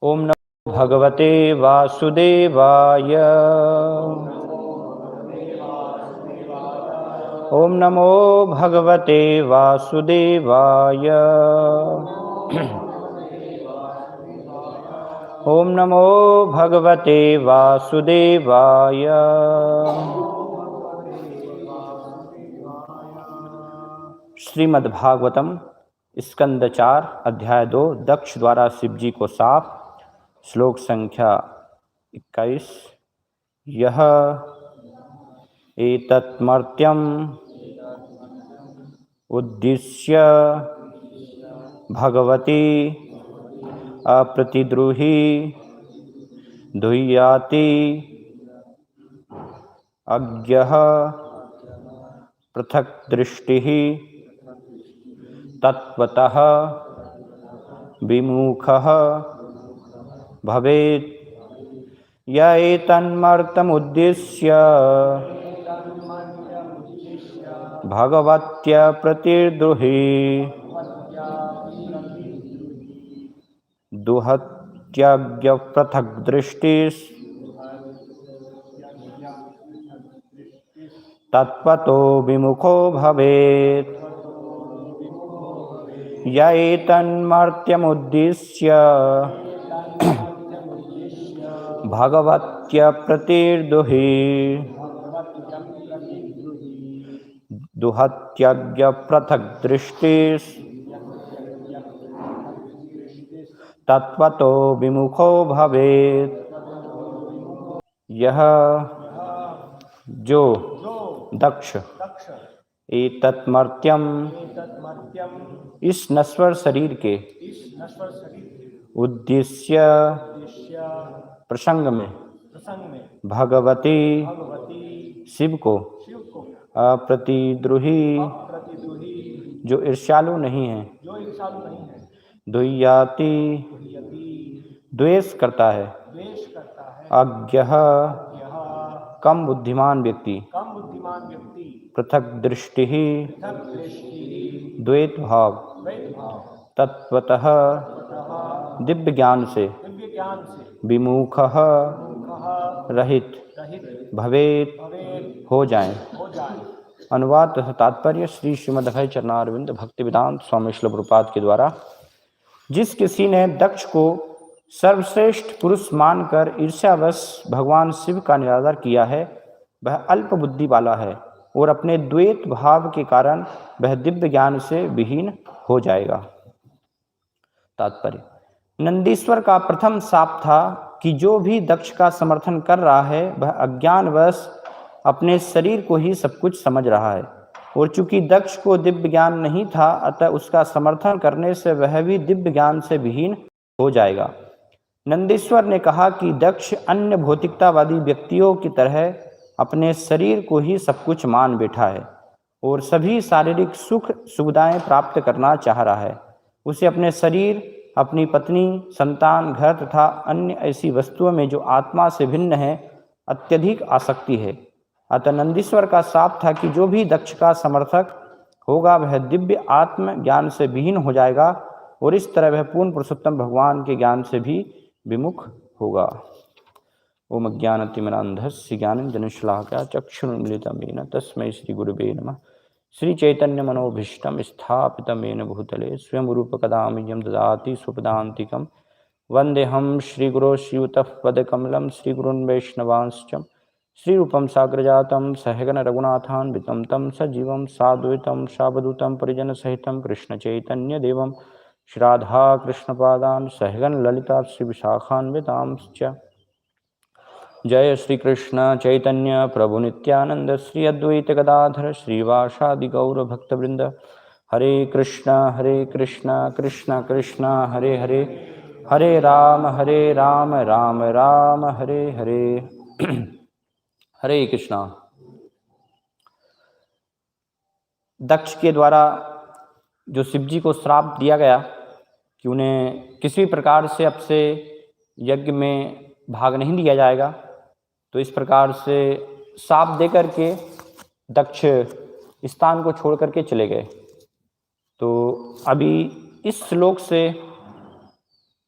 ओम नमो भगवते वासुदेवाय। ओम नमो भगवते वासुदेवाय। ओम नमो भगवते वासुदेवाय। श्रीमद्भागवतम स्कंद 4 अध्याय 2 दक्ष द्वारा शिव जी को शाप। श्लोक संख्या 21। यह एतत्मर्त्यम् उद्दिश्य भगवती अप्रतिद्रुहि दुह्याति अज्ञः पृथक् दृष्टिः तत्वतः विमुखः भवेत्। य एतन्मर्त्यमुद्दिश्य भगवत्या प्रतिद्रुहि दुहत्याज्ञ पृथक् दृष्टिस् तत्वतो विमुखो भवेत्। य एतन्मर्त्यमुद्दिश्य भगवत्या प्रतिद्रुहि दुहत्याज्ञ पृथक् दृष्टिस् तत्वतो विमुखो भवेत्। यह जो दक्ष एतत्मर्त्यम इस नश्वर शरीर के उद्देश्य प्रसंग में भगवती शिव को अप्रतिद्रुहि जो ईर्ष्यालु नहीं है दुह्याति द्वेष करता है अज्ञः कम बुद्धिमान व्यक्ति पृथक दृष्टि द्वैत भाव तत्वतः दिव्य ज्ञान से विमुखः रहित भवेत हो जाएं। अनुवाद तथा तात्पर्य श्री श्रीमद् अभय चरणारविंद भक्ति वेदांत स्वामी श्रील प्रभुपाद के द्वारा। जिस किसी ने दक्ष को सर्वश्रेष्ठ पुरुष मानकर ईर्ष्यावश भगवान शिव का निरादर किया है वह अल्प बुद्धि वाला है और अपने द्वैत भाव के कारण वह दिव्य ज्ञान से विहीन हो जाएगा। तात्पर्य नंदीश्वर का प्रथम शाप था कि जो भी दक्ष का समर्थन कर रहा है वह अज्ञानवश अपने शरीर को ही सब कुछ समझ रहा है और चूंकि दक्ष को दिव्य ज्ञान नहीं था अतः उसका समर्थन करने से वह भी दिव्य ज्ञान से विहीन हो जाएगा। नंदीश्वर ने कहा कि दक्ष अन्य भौतिकतावादी व्यक्तियों की तरह अपने शरीर को ही सब कुछ मान बैठा है और सभी शारीरिक सुख सुविधाएं प्राप्त करना चाह रहा है। उसे अपने शरीर अपनी पत्नी संतान घर तथा अन्य ऐसी वस्तुओं में जो आत्मा से भिन्न है अत्यधिक आसक्ति है। अतः नंदीश्वर का शाप था कि जो भी दक्ष का समर्थक होगा वह दिव्य आत्म ज्ञान से विहीन हो जाएगा और इस तरह वह पूर्ण पुरुषोत्तम भगवान के ज्ञान से भी विमुख होगा। ओम अज्ञानतिमिरान्धस्य ज्ञानञ्जनशलाकया चक्षुरुन्मिलितं येन तस्मै श्री गुरुवे नमः। श्री चैतन्य मनोभीष्टं स्थापितं येन भूतले स्वयं रूपकदा मह्यं ददाति स्वपदान्तिकं वन्देऽहं श्रीगुरो श्रीयुतः पदकमलं श्रीगुरुन् वैष्णवांश्च श्रीरूपं साग्रजातं सहगण रघुनाथान्वितं तं सजीवं साद्वैतं सावधूतं परिजनसहितं कृष्णचैतन्यदेवं श्रीराधा कृष्णपादान् सहगण ललिता श्रीविशाखान्वितांश्च। जय श्री कृष्ण चैतन्य प्रभु नित्यानंद श्री अद्वैत गदाधर श्रीवासादि गौर भक्तवृंद। हरे कृष्ण कृष्ण कृष्ण हरे हरे हरे राम राम राम हरे हरे। हरे कृष्णा। दक्ष के द्वारा जो शिव जी को श्राप दिया गया कि उन्हें किसी प्रकार से अब से यज्ञ में भाग नहीं दिया जाएगा, तो इस प्रकार से शाप देकर के दक्ष स्थान को छोड़ करके चले गए। तो अभी इस श्लोक से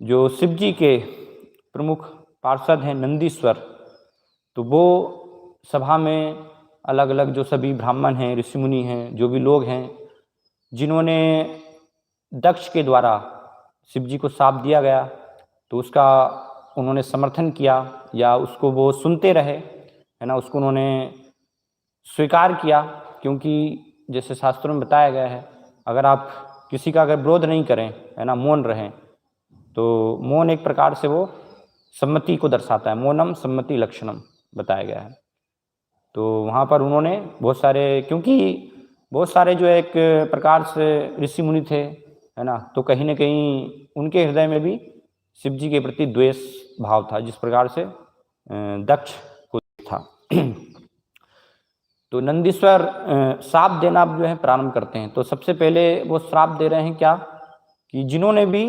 जो शिव जी के प्रमुख पार्षद हैं नंदीश्वर, तो वो सभा में अलग अलग जो सभी ब्राह्मण हैं, ऋषि मुनि हैं, जो भी लोग हैं जिन्होंने दक्ष के द्वारा शिव जी को शाप दिया गया, तो उसका उन्होंने समर्थन किया या उसको वो सुनते रहे, है ना, उसको उन्होंने स्वीकार किया। क्योंकि जैसे शास्त्रों में बताया गया है, अगर आप किसी का अगर विरोध नहीं करें, है ना, मौन रहें, तो मौन एक प्रकार से वो सम्मति को दर्शाता है, मौनम सम्मति लक्षणम बताया गया है। तो वहाँ पर उन्होंने बहुत सारे, क्योंकि बहुत सारे जो एक प्रकार से ऋषि मुनि थे, है ना, तो कहीं ना कहीं उनके हृदय में भी शिव जी के प्रति द्वेष भाव था, जिस प्रकार से दक्ष को था। तो नंदीश्वर श्राप देना जो है प्रारंभ करते हैं। तो सबसे पहले वो श्राप दे रहे हैं क्या, कि जिन्होंने भी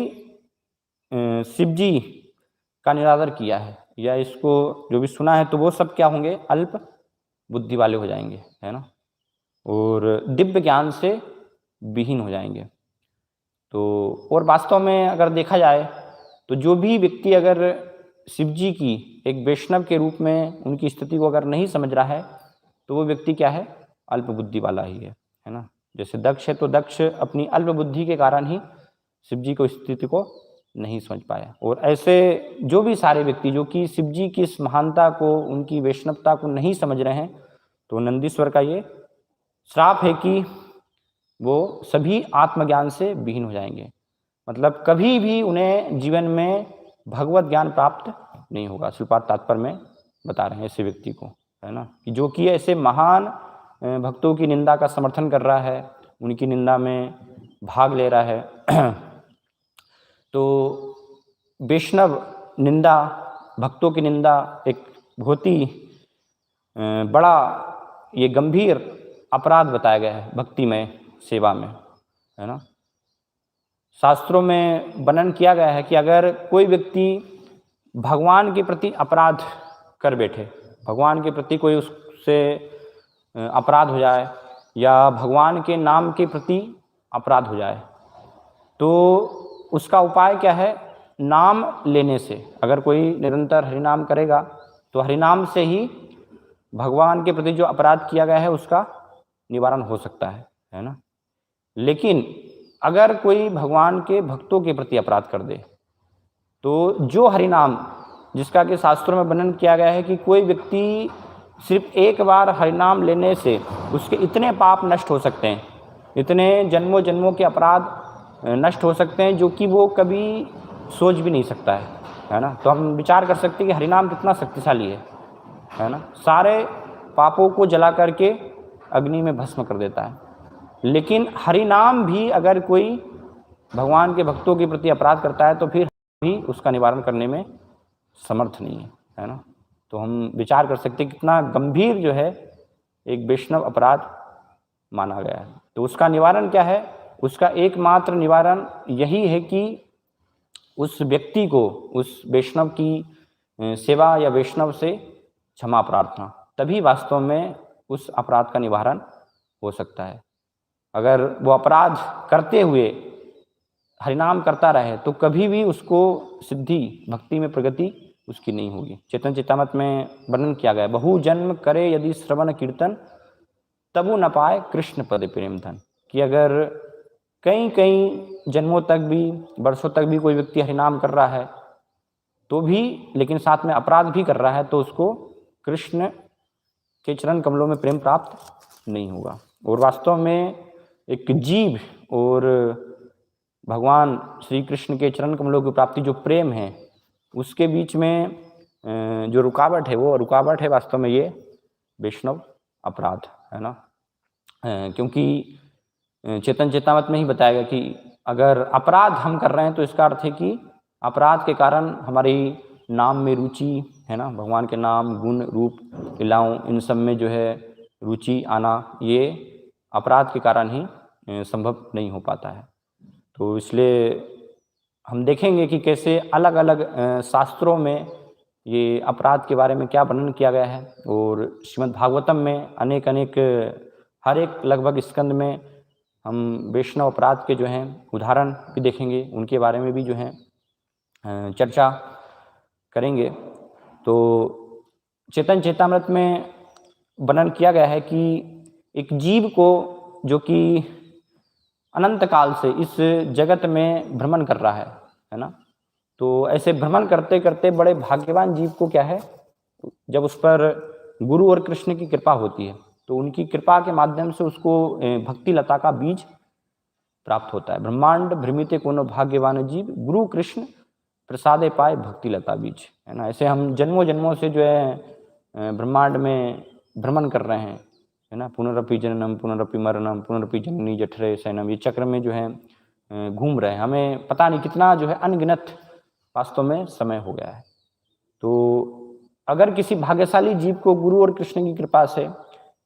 शिव जी का निरादर किया है या इसको जो भी सुना है, तो वो सब क्या होंगे, अल्प बुद्धि वाले हो जाएंगे, है ना, और दिव्य ज्ञान से विहीन हो जाएंगे। तो और वास्तव में अगर देखा जाए तो जो भी व्यक्ति अगर शिव जी की एक वैष्णव के रूप में उनकी स्थिति को अगर नहीं समझ रहा है, तो वो व्यक्ति क्या है, अल्प बुद्धि वाला ही है ना। जैसे दक्ष है, तो दक्ष अपनी अल्प बुद्धि के कारण ही शिव जी को स्थिति को नहीं समझ पाया। और ऐसे जो भी सारे व्यक्ति जो कि शिव जी की इस महानता को, उनकी वैष्णवता को नहीं समझ रहे हैं, तो नंदीश्वर का ये श्राप है कि वो सभी आत्मज्ञान से विहीन हो जाएंगे। मतलब कभी भी उन्हें जीवन में भगवत ज्ञान प्राप्त नहीं होगा। श्रीपाद तात्पर्य में बता रहे हैं ऐसे व्यक्ति को, है ना, कि जो कि ऐसे महान भक्तों की निंदा का समर्थन कर रहा है, उनकी निंदा में भाग ले रहा है। तो वैष्णव निंदा, भक्तों की निंदा एक बहुत ही बड़ा ये गंभीर अपराध बताया गया है भक्ति में, सेवा में, है ना। शास्त्रों में वर्णन किया गया है कि अगर कोई व्यक्ति भगवान के प्रति अपराध कर बैठे, भगवान के प्रति कोई उससे अपराध हो जाए या भगवान के नाम के प्रति अपराध हो जाए, तो उसका उपाय क्या है, नाम लेने से। अगर कोई निरंतर हरिनाम करेगा तो हरिनाम से ही भगवान के प्रति जो अपराध किया गया है उसका निवारण हो सकता है ना। लेकिन अगर कोई भगवान के भक्तों के प्रति अपराध कर दे, तो जो हरिनाम, जिसका कि शास्त्रों में वर्णन किया गया है कि कोई व्यक्ति सिर्फ एक बार हरिनाम लेने से उसके इतने पाप नष्ट हो सकते हैं, इतने जन्मों जन्मों के अपराध नष्ट हो सकते हैं, जो कि वो कभी सोच भी नहीं सकता है ना। तो हम विचार कर सकते हैं कि हरिनाम कितना शक्तिशाली है ना। सारे पापों को जला करके अग्नि में भस्म कर देता है। लेकिन हरिनाम भी अगर कोई भगवान के भक्तों के प्रति अपराध करता है, तो फिर भी उसका निवारण करने में समर्थ नहीं है ना। तो हम विचार कर सकते हैं कितना गंभीर जो है एक वैष्णव अपराध माना गया है। तो उसका निवारण क्या है, उसका एकमात्र निवारण यही है कि उस व्यक्ति को, उस वैष्णव की सेवा या वैष्णव से क्षमा प्रार्थना, तभी वास्तव में उस अपराध का निवारण हो सकता है। अगर वो अपराध करते हुए हरिनाम करता रहे, तो कभी भी उसको सिद्धि, भक्ति में प्रगति उसकी नहीं होगी। चैतन्य चेतामृत में वर्णन किया गया, बहु जन्म करे यदि श्रवण कीर्तन, तबु न पाए कृष्ण पद प्रेम धन। कि अगर कई कई जन्मों तक भी, वर्षों तक भी कोई व्यक्ति हरिनाम कर रहा है तो भी, लेकिन साथ में अपराध भी कर रहा है, तो उसको कृष्ण के चरण कमलों में प्रेम प्राप्त नहीं होगा। और वास्तव में एक जीव और भगवान श्री कृष्ण के चरण कमलों की प्राप्ति, जो प्रेम है, उसके बीच में जो रुकावट है, वो रुकावट है वास्तव में ये वैष्णव अपराध, है ना। क्योंकि चेतन चेतामृत में ही बताया गया कि अगर अपराध हम कर रहे हैं, तो इसका अर्थ है कि अपराध के कारण हमारी नाम में रुचि, है ना, भगवान के नाम, गुण, रूप, लीलाओं, इन सब में जो है रुचि आना, ये अपराध के कारण ही संभव नहीं हो पाता है। तो इसलिए हम देखेंगे कि कैसे अलग अलग शास्त्रों में ये अपराध के बारे में क्या वर्णन किया गया है। और श्रीमद् भागवतम में अनेक अनेक, हर एक लगभग स्कंद में हम वैष्णव अपराध के जो हैं उदाहरण भी देखेंगे, उनके बारे में भी जो है चर्चा करेंगे तो चेतन चेतामृत में वर्णन किया गया है कि एक जीव को जो कि अनंत काल से इस जगत में भ्रमण कर रहा है ना, तो ऐसे भ्रमण करते करते बड़े भाग्यवान जीव को क्या है, जब उस पर गुरु और कृष्ण की कृपा होती है तो उनकी कृपा के माध्यम से उसको भक्ति लता का बीज प्राप्त होता है। ब्रह्मांड भ्रमिते कोनो भाग्यवान जीव, गुरु कृष्ण प्रसादे पाए भक्ति लता बीज, है ना। ऐसे हम जन्मों जन्मों से जो है ब्रह्मांड में भ्रमण कर रहे हैं, है ना। पुनरपि जननम पुनरपि मरणम पुनरपि जननी जठरे शयनम, ये चक्र में जो है घूम रहे हैं। हमें पता नहीं कितना जो है अनगिनत वास्तव में समय हो गया है। तो अगर किसी भाग्यशाली जीव को गुरु और कृष्ण की कृपा से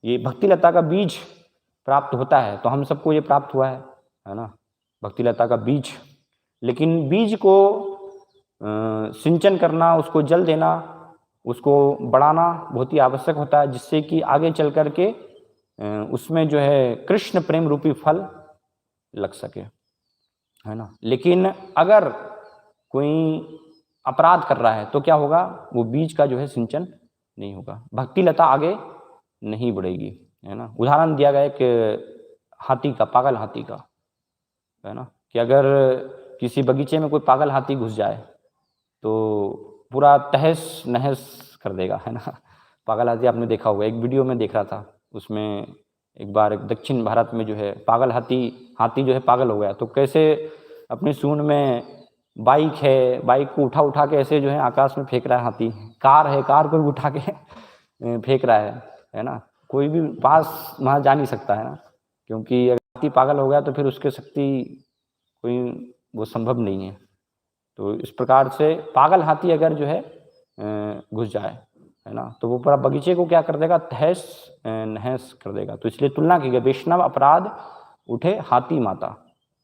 ये भक्ति लता का बीज प्राप्त होता है, तो हम सबको ये प्राप्त हुआ है ना, भक्ति लता का बीज। लेकिन बीज को सिंचन करना, उसको जल देना, उसको बढ़ाना बहुत ही आवश्यक होता है, जिससे कि आगे चल कर के उसमें जो है कृष्ण प्रेम रूपी फल लग सके, है ना। लेकिन अगर कोई अपराध कर रहा है तो क्या होगा, वो बीज का जो है सिंचन नहीं होगा, भक्ति लता आगे नहीं बढ़ेगी, है ना। उदाहरण दिया गया एक हाथी का, पागल हाथी का, है ना, कि अगर किसी बगीचे में कोई पागल हाथी घुस जाए तो पूरा तहस नहस कर देगा, है ना। पागल हाथी आपने देखा होगा, एक वीडियो में देख रहा था, उसमें एक बार एक दक्षिण भारत में जो है पागल हाथी जो है पागल हो गया, तो कैसे अपनी सूंड में बाइक है, बाइक को उठा उठा के ऐसे जो है आकाश में फेंक रहा है हाथी, कार है, कार को भी उठा के फेंक रहा है ना। कोई भी पास वहाँ जा नहीं सकता, है ना, क्योंकि अगर हाथी पागल हो गया तो फिर उसके शक्ति कोई वो संभव नहीं है। तो इस प्रकार से पागल हाथी अगर जो है घुस जाए, है ना, तो वो पूरा बगीचे को क्या कर देगा, तहस नहस कर देगा। तो इसलिए तुलना की गई, वैष्णव अपराध उठे हाथी माता,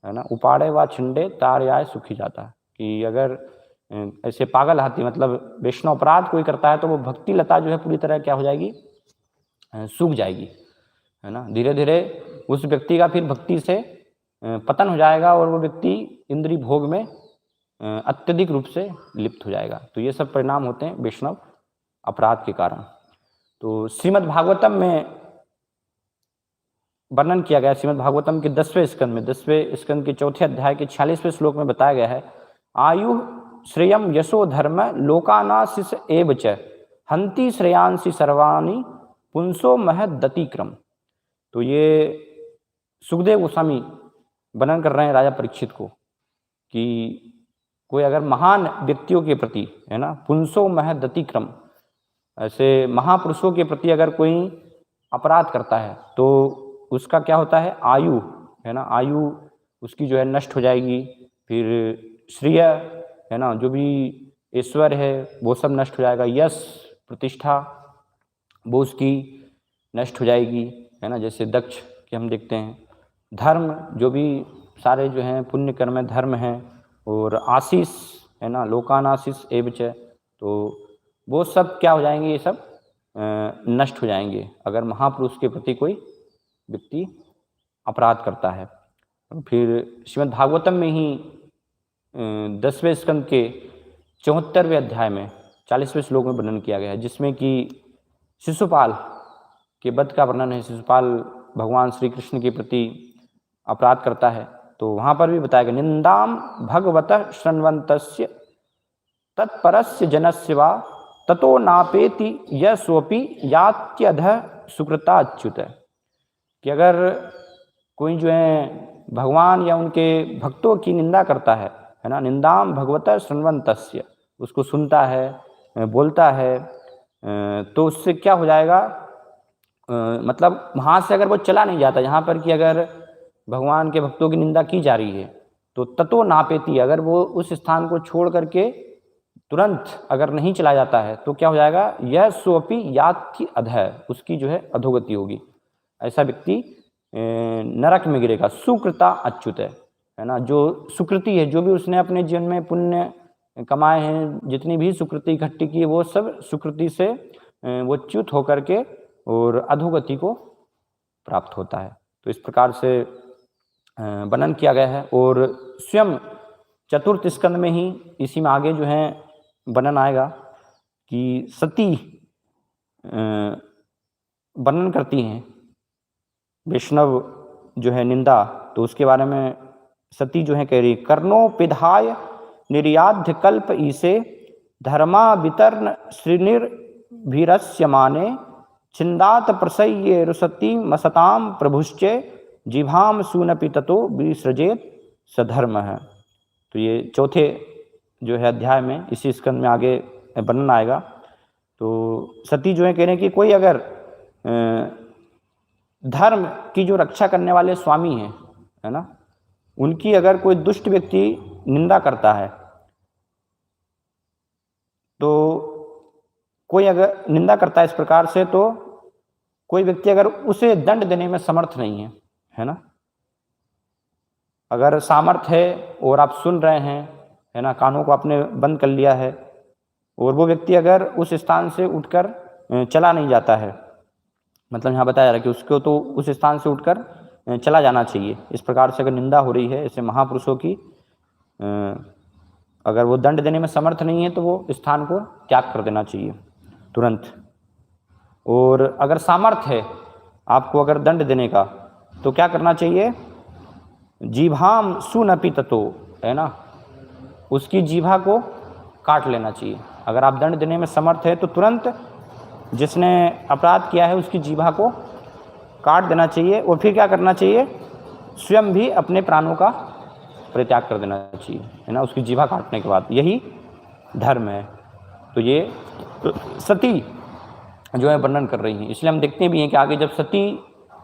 है ना, उपाड़े व छिंडे तार आए सुखी जाता, कि अगर ऐसे पागल हाथी मतलब वैष्णव अपराध कोई करता है तो वो भक्ति लता जो है पूरी तरह क्या हो जाएगी, सूख जाएगी, है ना। धीरे धीरे उस व्यक्ति का फिर भक्ति से पतन हो जाएगा और वो व्यक्ति इंद्रिय भोग में अत्यधिक रूप से लिप्त हो जाएगा। तो ये सब परिणाम होते हैं वैष्णव अपराध के कारण। तो श्रीमद् भागवतम में वर्णन किया गया, श्रीमद् भागवतम के 10वें स्कंद में, 10वें स्कंद के 4थे अध्याय के 46वें श्लोक में बताया गया है, आयु श्रेयम यशो धर्म लोकानाशिष एव च हंति श्रेयांसी सर्वाणि पुंसो महदति क्रम। तो ये सुखदेव गोस्वामी वर्णन कर रहे हैं राजा परीक्षित को कि कोई अगर महान व्यक्तियों के प्रति, है ना, पुंसो महदति क्रम, ऐसे महापुरुषों के प्रति अगर कोई अपराध करता है तो उसका क्या होता है, आयु, है ना, आयु उसकी जो है नष्ट हो जाएगी, फिर श्रेय, है ना, जो भी ऐश्वर्य है वो सब नष्ट हो जाएगा, यश प्रतिष्ठा वो उसकी नष्ट हो जाएगी, है ना, जैसे दक्ष के हम देखते हैं। धर्म, जो भी सारे जो हैं पुण्य कर्म धर्म हैं, और आशीष, है ना, लोकानाशीष एवच, तो वो सब क्या हो जाएंगे, ये सब नष्ट हो जाएंगे अगर महापुरुष के प्रति कोई व्यक्ति अपराध करता है। फिर श्रीमद् भागवतम में ही 10वें स्कंद के 74वें अध्याय में 40वें श्लोक में वर्णन किया गया है, जिसमें कि शिशुपाल के वध का वर्णन है। शिशुपाल भगवान श्री कृष्ण के प्रति अपराध करता है, तो वहाँ पर भी बताया गया, निंदाम भगवतः शृण्वन्तस्य तत्परस्य जनस्य वा ततो नापेति यस्वपि यात्यधः सुकृता अच्युत, कि अगर कोई जो है भगवान या उनके भक्तों की निंदा करता है ना, निंदाम भगवतः शृण्वन्तस्य, उसको सुनता है, बोलता है, तो उससे क्या हो जाएगा, मतलब वहाँ से अगर वो चला नहीं जाता जहाँ पर कि अगर भगवान के भक्तों की निंदा की जा रही है, तो ततो नापेति, अगर वो उस स्थान को छोड़ करके तुरंत अगर नहीं चला जाता है तो क्या हो जाएगा, यह स्वपि याति अधः, उसकी जो है अधोगति होगी, ऐसा व्यक्ति नरक में गिरेगा। सुकृता अच्युत, है ना, जो सुकृति है, जो भी उसने अपने जीवन में पुण्य कमाए हैं, जितनी भी सुकृति इकट्ठी की है, वो सब सुकृति से वो च्युत होकर के और अधोगति को प्राप्त होता है। तो इस प्रकार से वर्णन किया गया है। और स्वयं चतुर्थ स्कंद में ही, इसी में आगे जो है वर्णन आएगा कि सती वर्णन करती हैं वैष्णव जो है निंदा, तो उसके बारे में सती जो है कह रही, कर्णोपिधाय निर्याध्य कल्प ईसे धर्मा वितर्ण श्रीनिर्भिरस्यमाने छिंदात प्रसह्ये रुसती मसताम प्रभुश्चे जिभाम सूनपि ततो विसृजेत सधर्म है। तो ये चौथे जो है अध्याय में, इसी स्कंद में आगे वर्णन आएगा। तो सती जो है कह रहे हैं कि कोई अगर धर्म की जो रक्षा करने वाले स्वामी हैं, है ना, उनकी अगर कोई दुष्ट व्यक्ति निंदा करता है, तो कोई अगर निंदा करता है इस प्रकार से, तो कोई व्यक्ति अगर उसे दंड देने में समर्थ नहीं है ना, अगर सामर्थ्य है और आप सुन रहे हैं, है ना, कानों को आपने बंद कर लिया है, और वो व्यक्ति अगर उस स्थान से उठकर चला नहीं जाता है, मतलब यहाँ बताया जा रहा है कि उसको तो उस स्थान से उठकर चला जाना चाहिए। इस प्रकार से अगर निंदा हो रही है ऐसे महापुरुषों की, अगर वो दंड देने में समर्थ नहीं है तो वो स्थान को त्याग कर देना चाहिए तुरंत। और अगर सामर्थ्य है आपको अगर दंड देने का, तो क्या करना चाहिए, जीभाम सुनपि ततो, है ना, उसकी जीभा को काट लेना चाहिए। अगर आप दंड देने में समर्थ है तो तुरंत जिसने अपराध किया है उसकी जीभा को काट देना चाहिए, और फिर क्या करना चाहिए, स्वयं भी अपने प्राणों का परित्याग कर देना चाहिए, है ना, उसकी जीभा काटने के बाद। यही धर्म है। तो ये सती जो है वर्णन कर रही हैं। इसलिए हम देखते भी हैं कि आगे जब सती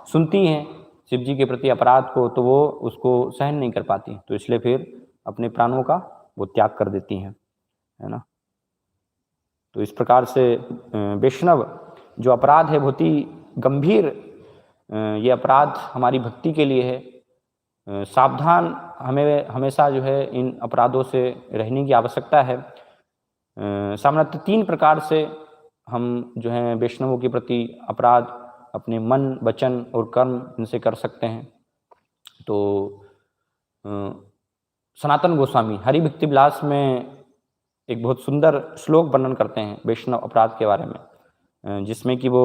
सुनती हैं शिव जी के प्रति अपराध को, तो वो उसको सहन नहीं कर पाती, तो इसलिए फिर अपने प्राणों का वो त्याग कर देती हैं, है ना। तो इस प्रकार से वैष्णव जो अपराध है बहुत ही गंभीर, ये अपराध हमारी भक्ति के लिए है। सावधान हमें हमेशा जो है इन अपराधों से रहने की आवश्यकता है। सामान्यतः 3 प्रकार से हम जो हैं वैष्णवों के प्रति अपराध अपने मन, वचन और कर्म इनसे कर सकते हैं। तो सनातन गोस्वामी हरि भक्ति विलास में एक बहुत सुंदर श्लोक वर्णन करते हैं वैष्णव अपराध के बारे में, जिसमें कि वो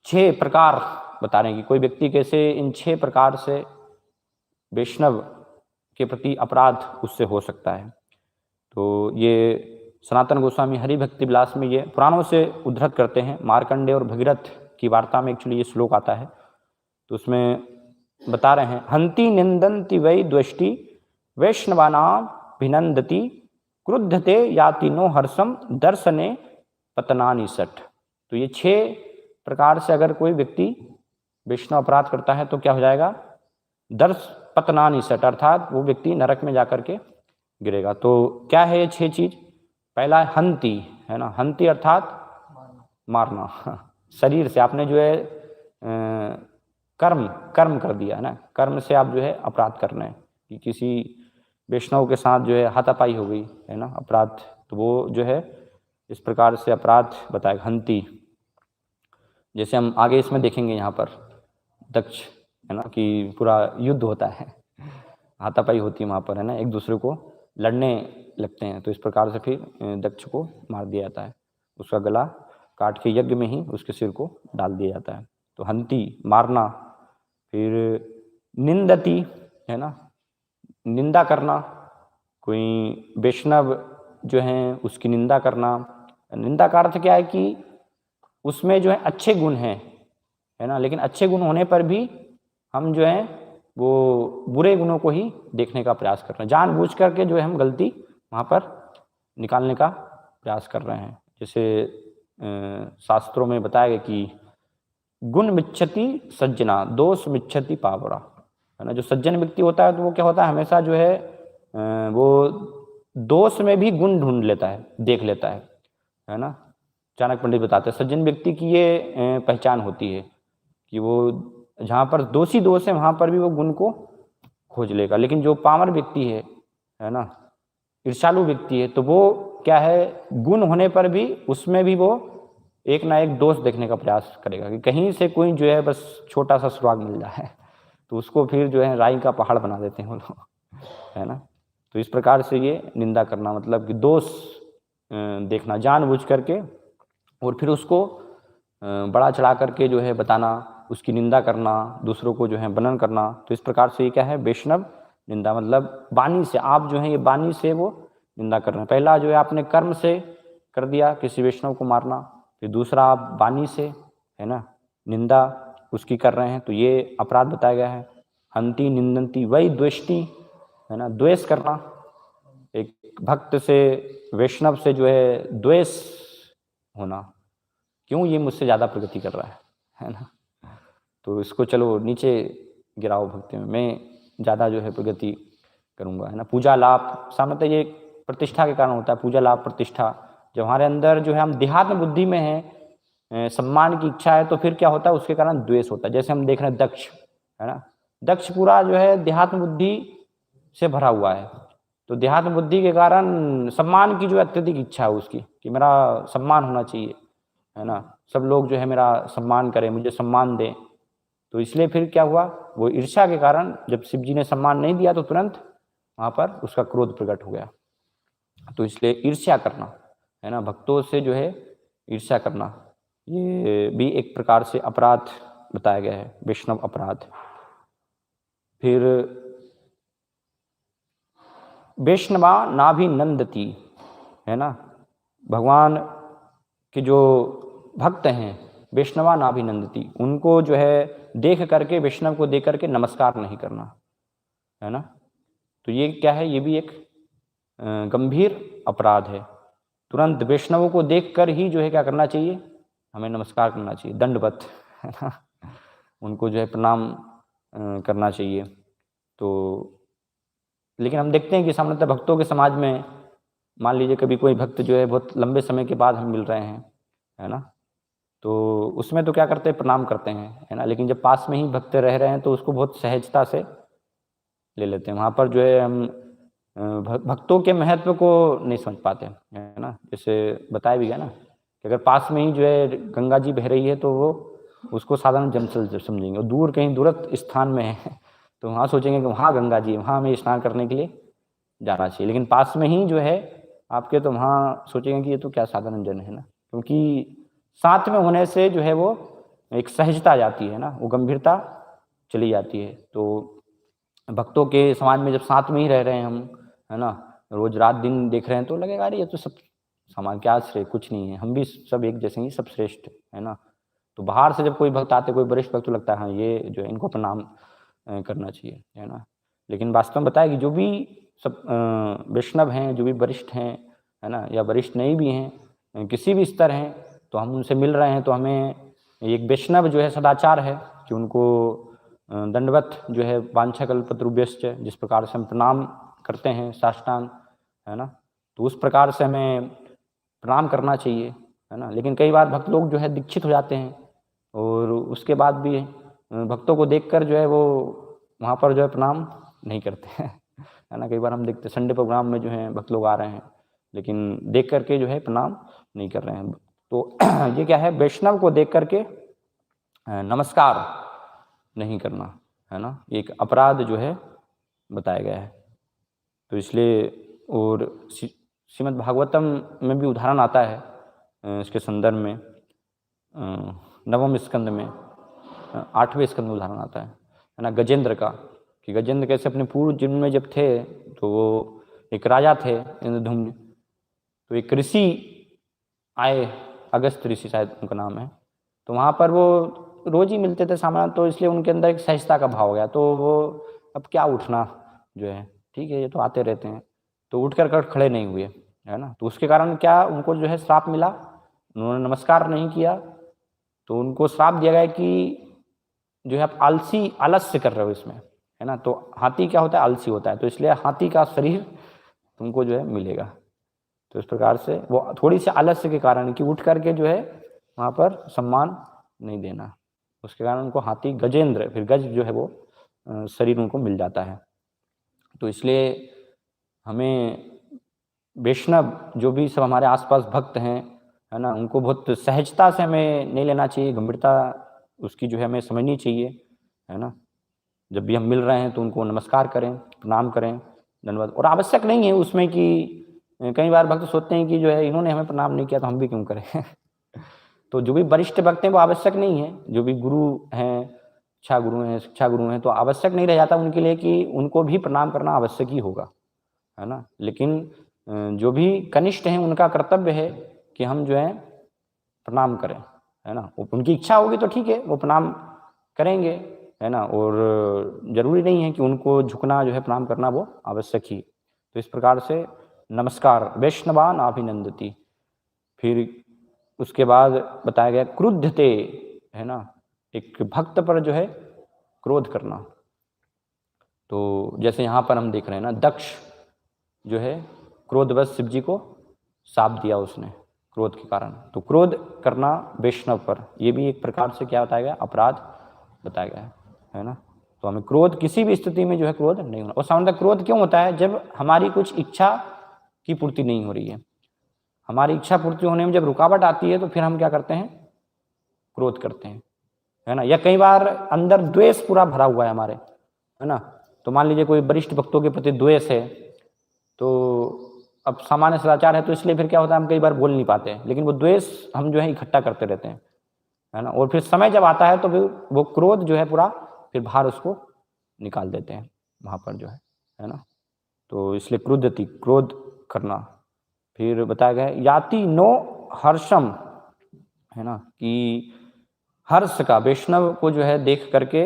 6 प्रकार बता रहे हैं कि कोई व्यक्ति कैसे इन 6 प्रकार से वैष्णव के प्रति अपराध उससे हो सकता है। तो ये सनातन गोस्वामी हरि भक्ति विलास में ये पुराणों से उद्धृत करते हैं। मार्कंडेय और भगीरथ की वार्ता में एक्चुअली ये श्लोक आता है। तो उसमें बता रहे हैं, हंति निंदन्ति वै द्वेष्टि वैष्णवानां भिनंदति क्रुद्धते याति नो हर्षम दर्शने पतनानि सठ। तो ये 6 प्रकार से अगर कोई व्यक्ति वैष्णव अपराध करता है तो क्या हो जाएगा, दर्श पतनानि सठ, अर्थात वो व्यक्ति नरक में जाकर के गिरेगा। तो क्या है ये 6 चीज? पहला है हंति, है ना, हंति अर्थात मारना। शरीर से आपने जो है कर्म कर दिया, है ना, कर्म से आप जो है अपराध कर रहे हैं कि किसी वैष्णव के साथ जो है हाथापाई हो गई, है ना, अपराध, तो वो जो है इस प्रकार से अपराध बताएगा हंति। जैसे हम आगे इसमें देखेंगे यहाँ पर दक्ष, है ना, कि पूरा युद्ध होता है, हाथापाई होती है वहाँ पर, है ना, एक दूसरे को लड़ने लगते हैं। तो इस प्रकार से फिर दक्ष को मार दिया जाता है, उसका गला काट के यज्ञ में ही उसके सिर को डाल दिया जाता है। तो हंति मारना। फिर निंदति, है ना, निंदा करना, कोई वैष्णव जो है उसकी निंदा करना। निंदा का अर्थ क्या है कि उसमें जो है अच्छे गुण हैं, है ना, लेकिन अच्छे गुण होने पर भी हम जो है वो बुरे गुणों को ही देखने का प्रयास कर रहे हैं, जानबूझ करके जो है हम गलती वहाँ पर निकालने का प्रयास कर रहे हैं। जैसे शास्त्रों में बताया गया कि गुण मिच्छति सज्जना दोष मिच्छति पावरा, है ना। जो सज्जन व्यक्ति होता है तो वो क्या होता है, हमेशा जो है वो दोष में भी गुण ढूंढ लेता है, देख लेता है ना। चाणक्य पंडित बताते हैं सज्जन व्यक्ति की ये पहचान होती है कि वो जहाँ पर दोषी दोष है वहाँ पर भी वो गुण को खोज लेगा। लेकिन जो पामर व्यक्ति है ना, ईर्ष्यालु व्यक्ति है, तो वो क्या है, गुण होने पर भी उसमें भी वो एक ना एक दोष देखने का प्रयास करेगा कि कहीं से कोई जो है बस छोटा सा सुराग मिल जाए, तो उसको फिर जो है राई का पहाड़ बना देते हैं वो लोग, है ना। तो इस प्रकार से ये निंदा करना, मतलब कि दोष देखना जानबूझ करके, और फिर उसको बड़ा चढ़ा करके जो है बताना, उसकी निंदा करना, दूसरों को जो है वर्णन करना। तो इस प्रकार से ये क्या है, वैष्णव निंदा, मतलब वाणी से आप जो है ये वाणी से वो निंदा कर रहे हैं। पहला जो है आपने कर्म से कर दिया किसी वैष्णव को मारना, फिर दूसरा आप वाणी से, है ना, निंदा उसकी कर रहे हैं, तो ये अपराध बताया गया है। हंति निंदंती वही द्वेष्टि, है ना, द्वेष करना, एक भक्त से वैष्णव से जो है द्वेष होना, क्यों ये मुझसे ज़्यादा प्रगति कर रहा है ना, तो इसको चलो नीचे गिराओ भक्ति में, मैं ज़्यादा जो है प्रगति करूँगा, है ना। पूजा लाभ, सामान्यतः ये प्रतिष्ठा के कारण होता है, पूजा लाभ प्रतिष्ठा। जब हमारे अंदर जो है हम देहात्म बुद्धि में हैं, सम्मान की इच्छा है, तो फिर क्या होता है, उसके कारण द्वेष होता है। जैसे हम देख रहे हैं दक्ष, है ना, दक्ष पूरा जो है देहात्म बुद्धि से भरा हुआ है, तो देहात्म बुद्धि के कारण सम्मान की जो अत्यधिक इच्छा है उसकी, कि मेरा सम्मान होना चाहिए, है ना, सब लोग जो है मेरा सम्मान करें, मुझे सम्मान दें। तो इसलिए फिर क्या हुआ, वो ईर्ष्या के कारण जब शिव जी ने सम्मान नहीं दिया तो तुरंत वहाँ पर उसका क्रोध प्रकट हो गया। तो इसलिए ईर्ष्या करना, है ना, भक्तों से जो है ईर्ष्या करना, ये भी एक प्रकार से अपराध बताया गया है, वैष्णव अपराध। फिर वैष्णवा नाभिनंदती, है ना, भगवान के जो भक्त हैं वैष्णवा नाभिनंदती, उनको जो है देख करके, वैष्णव को देख करके नमस्कार नहीं करना, है ना। तो ये क्या है, ये भी एक गंभीर अपराध है। तुरंत वैष्णवों को देखकर ही जो है क्या करना चाहिए, हमें नमस्कार करना चाहिए, दंडवत, है ना, उनको जो है प्रणाम करना चाहिए। तो लेकिन हम देखते हैं कि सामान्यतः भक्तों के समाज में, मान लीजिए कभी कोई भक्त जो है बहुत लंबे समय के बाद हम मिल रहे हैं, है ना, तो उसमें तो क्या करते हैं, प्रणाम करते हैं, है ना, लेकिन जब पास में ही भक्त रह रहे हैं तो उसको बहुत सहजता से ले लेते हैं। वहाँ पर जो है हम भक्तों के महत्व को नहीं समझ पाते, है ना। जैसे बताया भी गया ना कि अगर पास में ही जो है गंगा जी बह रही है तो वो उसको साधारण जल समझेंगे, और दूर कहीं दूरस्थ स्थान में है तो वहाँ सोचेंगे कि वहाँ गंगा जी, वहाँ हमें स्नान करने के लिए जाना चाहिए। लेकिन पास में ही जो है आपके, तो वहाँ सोचेंगे कि ये तो क्या साधारण जन है ना, क्योंकि साथ में होने से जो है वो एक सहजता आ जाती है ना, वो गंभीरता चली जाती है। तो भक्तों के समाज में जब साथ में ही रह रहे हैं हम, है ना, रोज रात दिन देख रहे हैं, तो लगेगा अरे ये तो सब समाज क्या श्रेय, कुछ नहीं है, हम भी सब एक जैसे ही, सब श्रेष्ठ, है ना। तो बाहर से जब कोई भक्त आते, कोई वरिष्ठ भक्त, तो लगता है हाँ ये जो है इनको प्रणाम करना चाहिए, है ना। लेकिन वास्तव में बताया कि जो भी सब वैष्णव हैं, जो भी वरिष्ठ हैं, है ना, या वरिष्ठ नहीं भी हैं, किसी भी स्तर हैं, तो हम उनसे मिल रहे हैं, तो हमें एक वैष्णव जो है सदाचार है कि उनको दंडवत जो है वांछाकल्पतरुभ्यश्च, जिस प्रकार से हम प्रणाम करते हैं साष्टांग, है ना, तो उस प्रकार से हमें प्रणाम करना चाहिए, है ना। लेकिन कई बार भक्त लोग जो है दीक्षित हो जाते हैं, और उसके बाद भी भक्तों को देखकर जो है वो वहाँ पर जो है प्रणाम नहीं करते हैं, है ना। कई बार हम देखते संडे प्रोग्राम में जो है भक्त लोग आ रहे हैं, लेकिन देख करके जो है प्रणाम नहीं कर रहे हैं। तो ये क्या है, वैष्णव को देख करके नमस्कार नहीं करना, है ना, एक अपराध जो है बताया गया है। तो इसलिए, और श्रीमद् भागवतम में भी उदाहरण आता है इसके संदर्भ में, नवम स्कंद में, 8वें स्कंद में उदाहरण आता है ना, गजेंद्र का, कि गजेंद्र कैसे अपने पूर्व जन्म में जब थे तो वो एक राजा थे इंद्रधुम्न, तो एक ऋषि आए, अगस्त ऋषि शायद उनका नाम है, तो वहाँ पर वो रोज ही मिलते थे सामान्य, तो इसलिए उनके अंदर एक सहजता का भाव हो गया, तो वो अब क्या उठना जो है, ठीक है ये तो आते रहते हैं, तो उठ कर खड़े नहीं हुए, है ना। तो उसके कारण क्या, उनको जो है श्राप मिला, उन्होंने नमस्कार नहीं किया, तो उनको श्राप दिया गया कि जो है आप आलसी, आलस्य कर रहे हो इसमें, है ना। तो हाथी क्या होता है, आलसी होता है, तो इसलिए हाथी का शरीर तुमको जो है मिलेगा। तो इस प्रकार से वो थोड़ी सी आलस्य के कारण कि उठ करके जो है वहाँ पर सम्मान नहीं देना, उसके कारण उनको हाथी, गजेंद्र, फिर गज जो है वो शरीर उनको मिल जाता है। तो इसलिए हमें वैष्णव जो भी सब हमारे आसपास भक्त हैं, है ना, उनको बहुत सहजता से हमें नहीं लेना चाहिए, गंभीरता उसकी जो है हमें समझनी चाहिए, है ना। जब भी हम मिल रहे हैं तो उनको नमस्कार करें, प्रणाम करें, धन्यवाद। और आवश्यक नहीं है उसमें कि कई बार भक्त सोचते हैं कि जो है इन्होंने हमें प्रणाम नहीं किया तो हम भी क्यों करें। तो जो भी वरिष्ठ भक्त हैं वो आवश्यक नहीं है, जो भी गुरु हैं, इच्छा गुरु हैं, शिक्षा गुरु हैं, तो आवश्यक नहीं रह जाता उनके लिए कि उनको भी प्रणाम करना आवश्यक ही होगा, है ना। लेकिन जो भी कनिष्ठ हैं उनका कर्तव्य है कि हम जो है प्रणाम करें, है ना। उनकी इच्छा होगी तो ठीक है, वो प्रणाम करेंगे, है ना। और जरूरी नहीं है कि उनको झुकना जो है प्रणाम करना वो आवश्यक ही। तो इस प्रकार से नमस्कार वैष्णवान अभिनंदति। फिर उसके बाद बताया गया क्रुद्धते, है ना, एक भक्त पर जो है क्रोध करना। तो जैसे यहाँ पर हम देख रहे हैं ना, दक्ष जो है क्रोधवश शिव जी को शाप दिया उसने क्रोध के कारण। तो क्रोध करना वैष्णव पर, ये भी एक प्रकार से क्या बताया गया, अपराध बताया गया है ना। तो हमें क्रोध किसी भी स्थिति में जो है क्रोध नहीं होना। और सामान्यतः क्रोध क्यों होता है, जब हमारी कुछ इच्छा की पूर्ति नहीं हो रही है, हमारी इच्छा पूर्ति होने में जब रुकावट आती है तो फिर हम क्या करते हैं, क्रोध करते हैं, है ना। या कई बार अंदर द्वेष पूरा भरा हुआ है हमारे, है ना। तो मान लीजिए कोई वरिष्ठ भक्तों के प्रति द्वेष है, तो अब सामान्य सदाचार है तो इसलिए फिर क्या होता है, हम कई बार बोल नहीं पाते, लेकिन वो द्वेष हम जो है इकट्ठा करते रहते हैं, है ना। और फिर समय जब आता है तो फिर वो क्रोध जो है पूरा फिर बाहर उसको निकाल देते हैं वहाँ पर जो है ना। तो इसलिए क्रुद्धति, क्रोध करना। फिर बताया गया याति नो हर्षम, है ना, कि हर्ष का, वैष्णव को जो है देख करके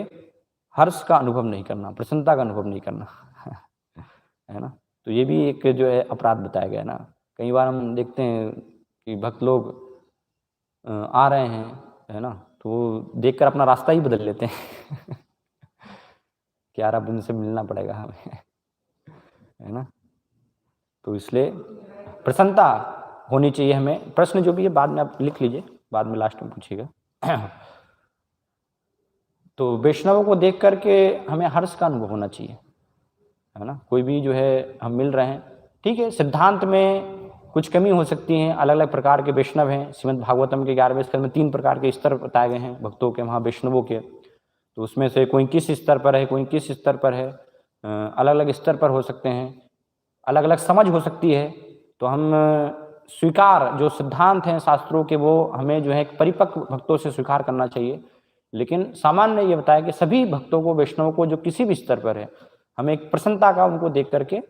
हर्ष का अनुभव नहीं करना, प्रसन्नता का अनुभव नहीं करना, है ना। तो ये भी एक जो है अपराध बताया गया ना। कई बार हम देखते हैं कि भक्त लोग आ रहे हैं, है ना, तो वो देखकर अपना रास्ता ही बदल लेते हैं। कि यार अब इनसे मिलना पड़ेगा हमें, है ना। तो इसलिए प्रसन्नता होनी चाहिए हमें। प्रश्न जो भी है बाद में आप लिख लीजिए, बाद में लास्ट में पूछिएगा। तो वैष्णवों को देख करके हमें हर्ष का अनुभव होना चाहिए, है ना। कोई भी जो है हम मिल रहे हैं, ठीक है, सिद्धांत में कुछ कमी हो सकती है, अलग अलग प्रकार के वैष्णव हैं। श्रीमद् भागवतम के 11वें स्कंद में 3 प्रकार के स्तर बताए गए हैं भक्तों के, वहाँ वैष्णवों के। तो उसमें से कोई किस स्तर पर है, कोई किस स्तर पर है, अलग अलग स्तर पर हो सकते हैं, अलग अलग समझ हो सकती है। तो हम स्वीकार, जो सिद्धांत हैं शास्त्रों के, वो हमें जो है परिपक्व भक्तों से स्वीकार करना चाहिए। लेकिन सामान्य ये बताया कि सभी भक्तों को, वैष्णवों को, जो किसी भी स्तर पर है, हमें एक प्रसन्नता का उनको देख करके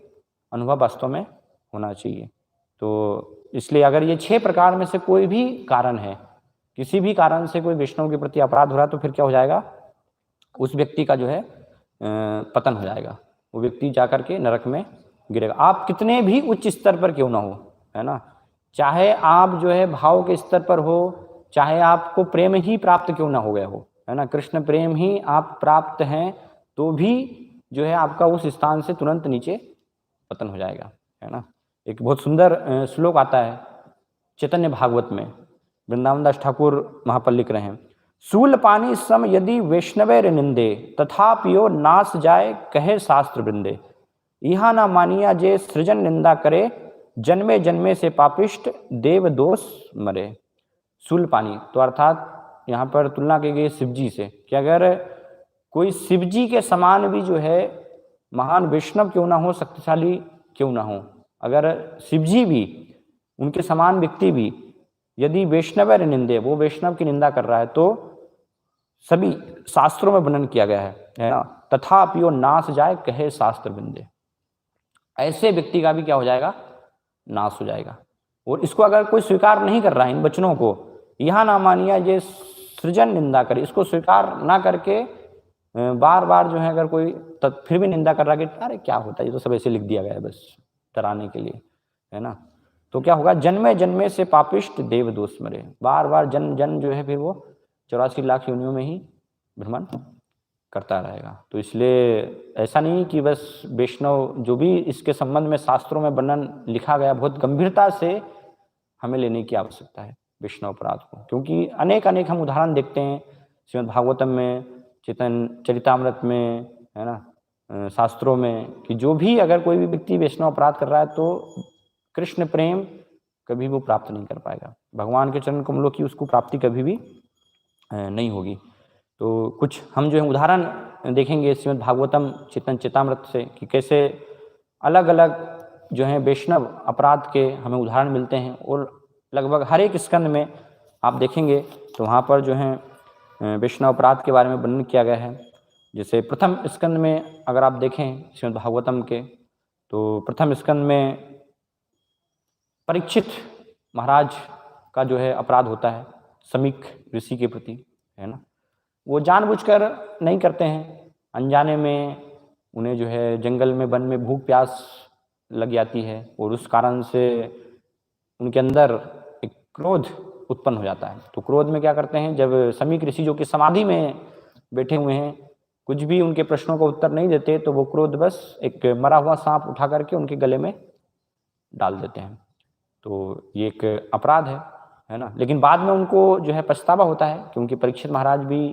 अनुभव वास्तव में होना चाहिए। तो इसलिए अगर ये 6 प्रकार में से कोई भी कारण है, किसी भी कारण से कोई वैष्णव के प्रति अपराध हो रहा है, तो फिर क्या हो जाएगा, उस व्यक्ति का जो है पतन हो जाएगा, वो व्यक्ति जाकर के नरक में गिरेगा। आप कितने भी उच्च स्तर पर क्यों ना हो, है ना, चाहे आप जो है भाव के स्तर पर हो, चाहे आपको प्रेम ही प्राप्त क्यों ना हो गया हो, है ना, कृष्ण प्रेम ही आप प्राप्त हैं, तो भी जो है आपका उस स्थान से तुरंत नीचे पतन हो जाएगा, है ना। एक बहुत सुंदर श्लोक आता है चैतन्य भागवत में, वृंदावन दास ठाकुर महापल लिख रहे हैं, शूल पानी सम यदि वैष्णवेर निंदे, तथापियो नाश जाए कहे शास्त्र वृंदे, यहाँ ना मानिया जे सृजन निंदा करे, जन्मे जन्मे से पापिष्ट देव दोष मरे। शूल पानी, तो अर्थात यहाँ पर तुलना की गई शिवजी से, कि अगर कोई शिवजी के समान भी जो है महान वैष्णव क्यों ना हो, शक्तिशाली क्यों ना हो, अगर शिवजी भी, उनके समान व्यक्ति भी यदि वैष्णव निंदे, वो वैष्णव की निंदा कर रहा है, तो सभी शास्त्रों में वर्णन किया गया है ना, तथापियो नाश जाए कहे शास्त्र बिंदे, ऐसे व्यक्ति का भी क्या हो जाएगा, नाश हो जाएगा। और इसको अगर कोई स्वीकार नहीं कर रहा है, इन वचनों को, यहाँ ना मानिया ये सृजन निंदा करे, इसको स्वीकार ना करके बार बार जो है अगर कोई फिर भी निंदा कर रहा है कि अरे क्या होता है, ये तो सब ऐसे लिख दिया गया है बस डराने के लिए, है ना, तो क्या होगा, जन्मे जन्मे से पापिष्ट देव दोष मरे, बार बार जन्म जन्म जो है फिर वो 84 लाख योनियों में ही भ्रमण करता रहेगा। तो इसलिए ऐसा नहीं कि बस वैष्णव, जो भी इसके संबंध में शास्त्रों में वर्णन लिखा गया, बहुत गंभीरता से हमें लेने की आवश्यकता है वैष्णव अपराध को, क्योंकि अनेक अनेक हम उदाहरण देखते हैं श्रीमद् भागवतम में, चैतन्य चरितामृत में, है ना, शास्त्रों में, कि जो भी अगर कोई भी व्यक्ति वैष्णव अपराध कर रहा है तो कृष्ण प्रेम कभी वो प्राप्त नहीं कर पाएगा, भगवान के चरण कमलों की उसको प्राप्ति कभी भी नहीं होगी। तो कुछ हम जो है उदाहरण देखेंगे श्रीमद् भागवतम चैतन्य चरितामृत से, कि कैसे अलग अलग जो है वैष्णव अपराध के हमें उदाहरण मिलते हैं, और लगभग हर एक स्कंद में आप देखेंगे तो वहाँ पर जो है वैष्णव अपराध के बारे में वर्णन किया गया है। जैसे प्रथम स्कंद में अगर आप देखें श्रीमद् भागवतम के, तो प्रथम स्कंद में परीक्षित महाराज का जो है अपराध होता है समीक ऋषि के प्रति, है ना। वो जानबूझकर नहीं करते हैं, अनजाने में उन्हें जो है जंगल में वन में भूख प्यास लग जाती है, और उस कारण से उनके अंदर एक क्रोध उत्पन्न हो जाता है। तो क्रोध में क्या करते हैं, जब समीक ऋषि जो कि समाधि में बैठे हुए हैं, कुछ भी उनके प्रश्नों का उत्तर नहीं देते, तो वो क्रोध बस एक मरा हुआ सांप उठा करके उनके गले में डाल देते हैं। तो ये एक अपराध है ना। लेकिन बाद में उनको जो है पछतावा होता है, क्योंकि परीक्षित महाराज भी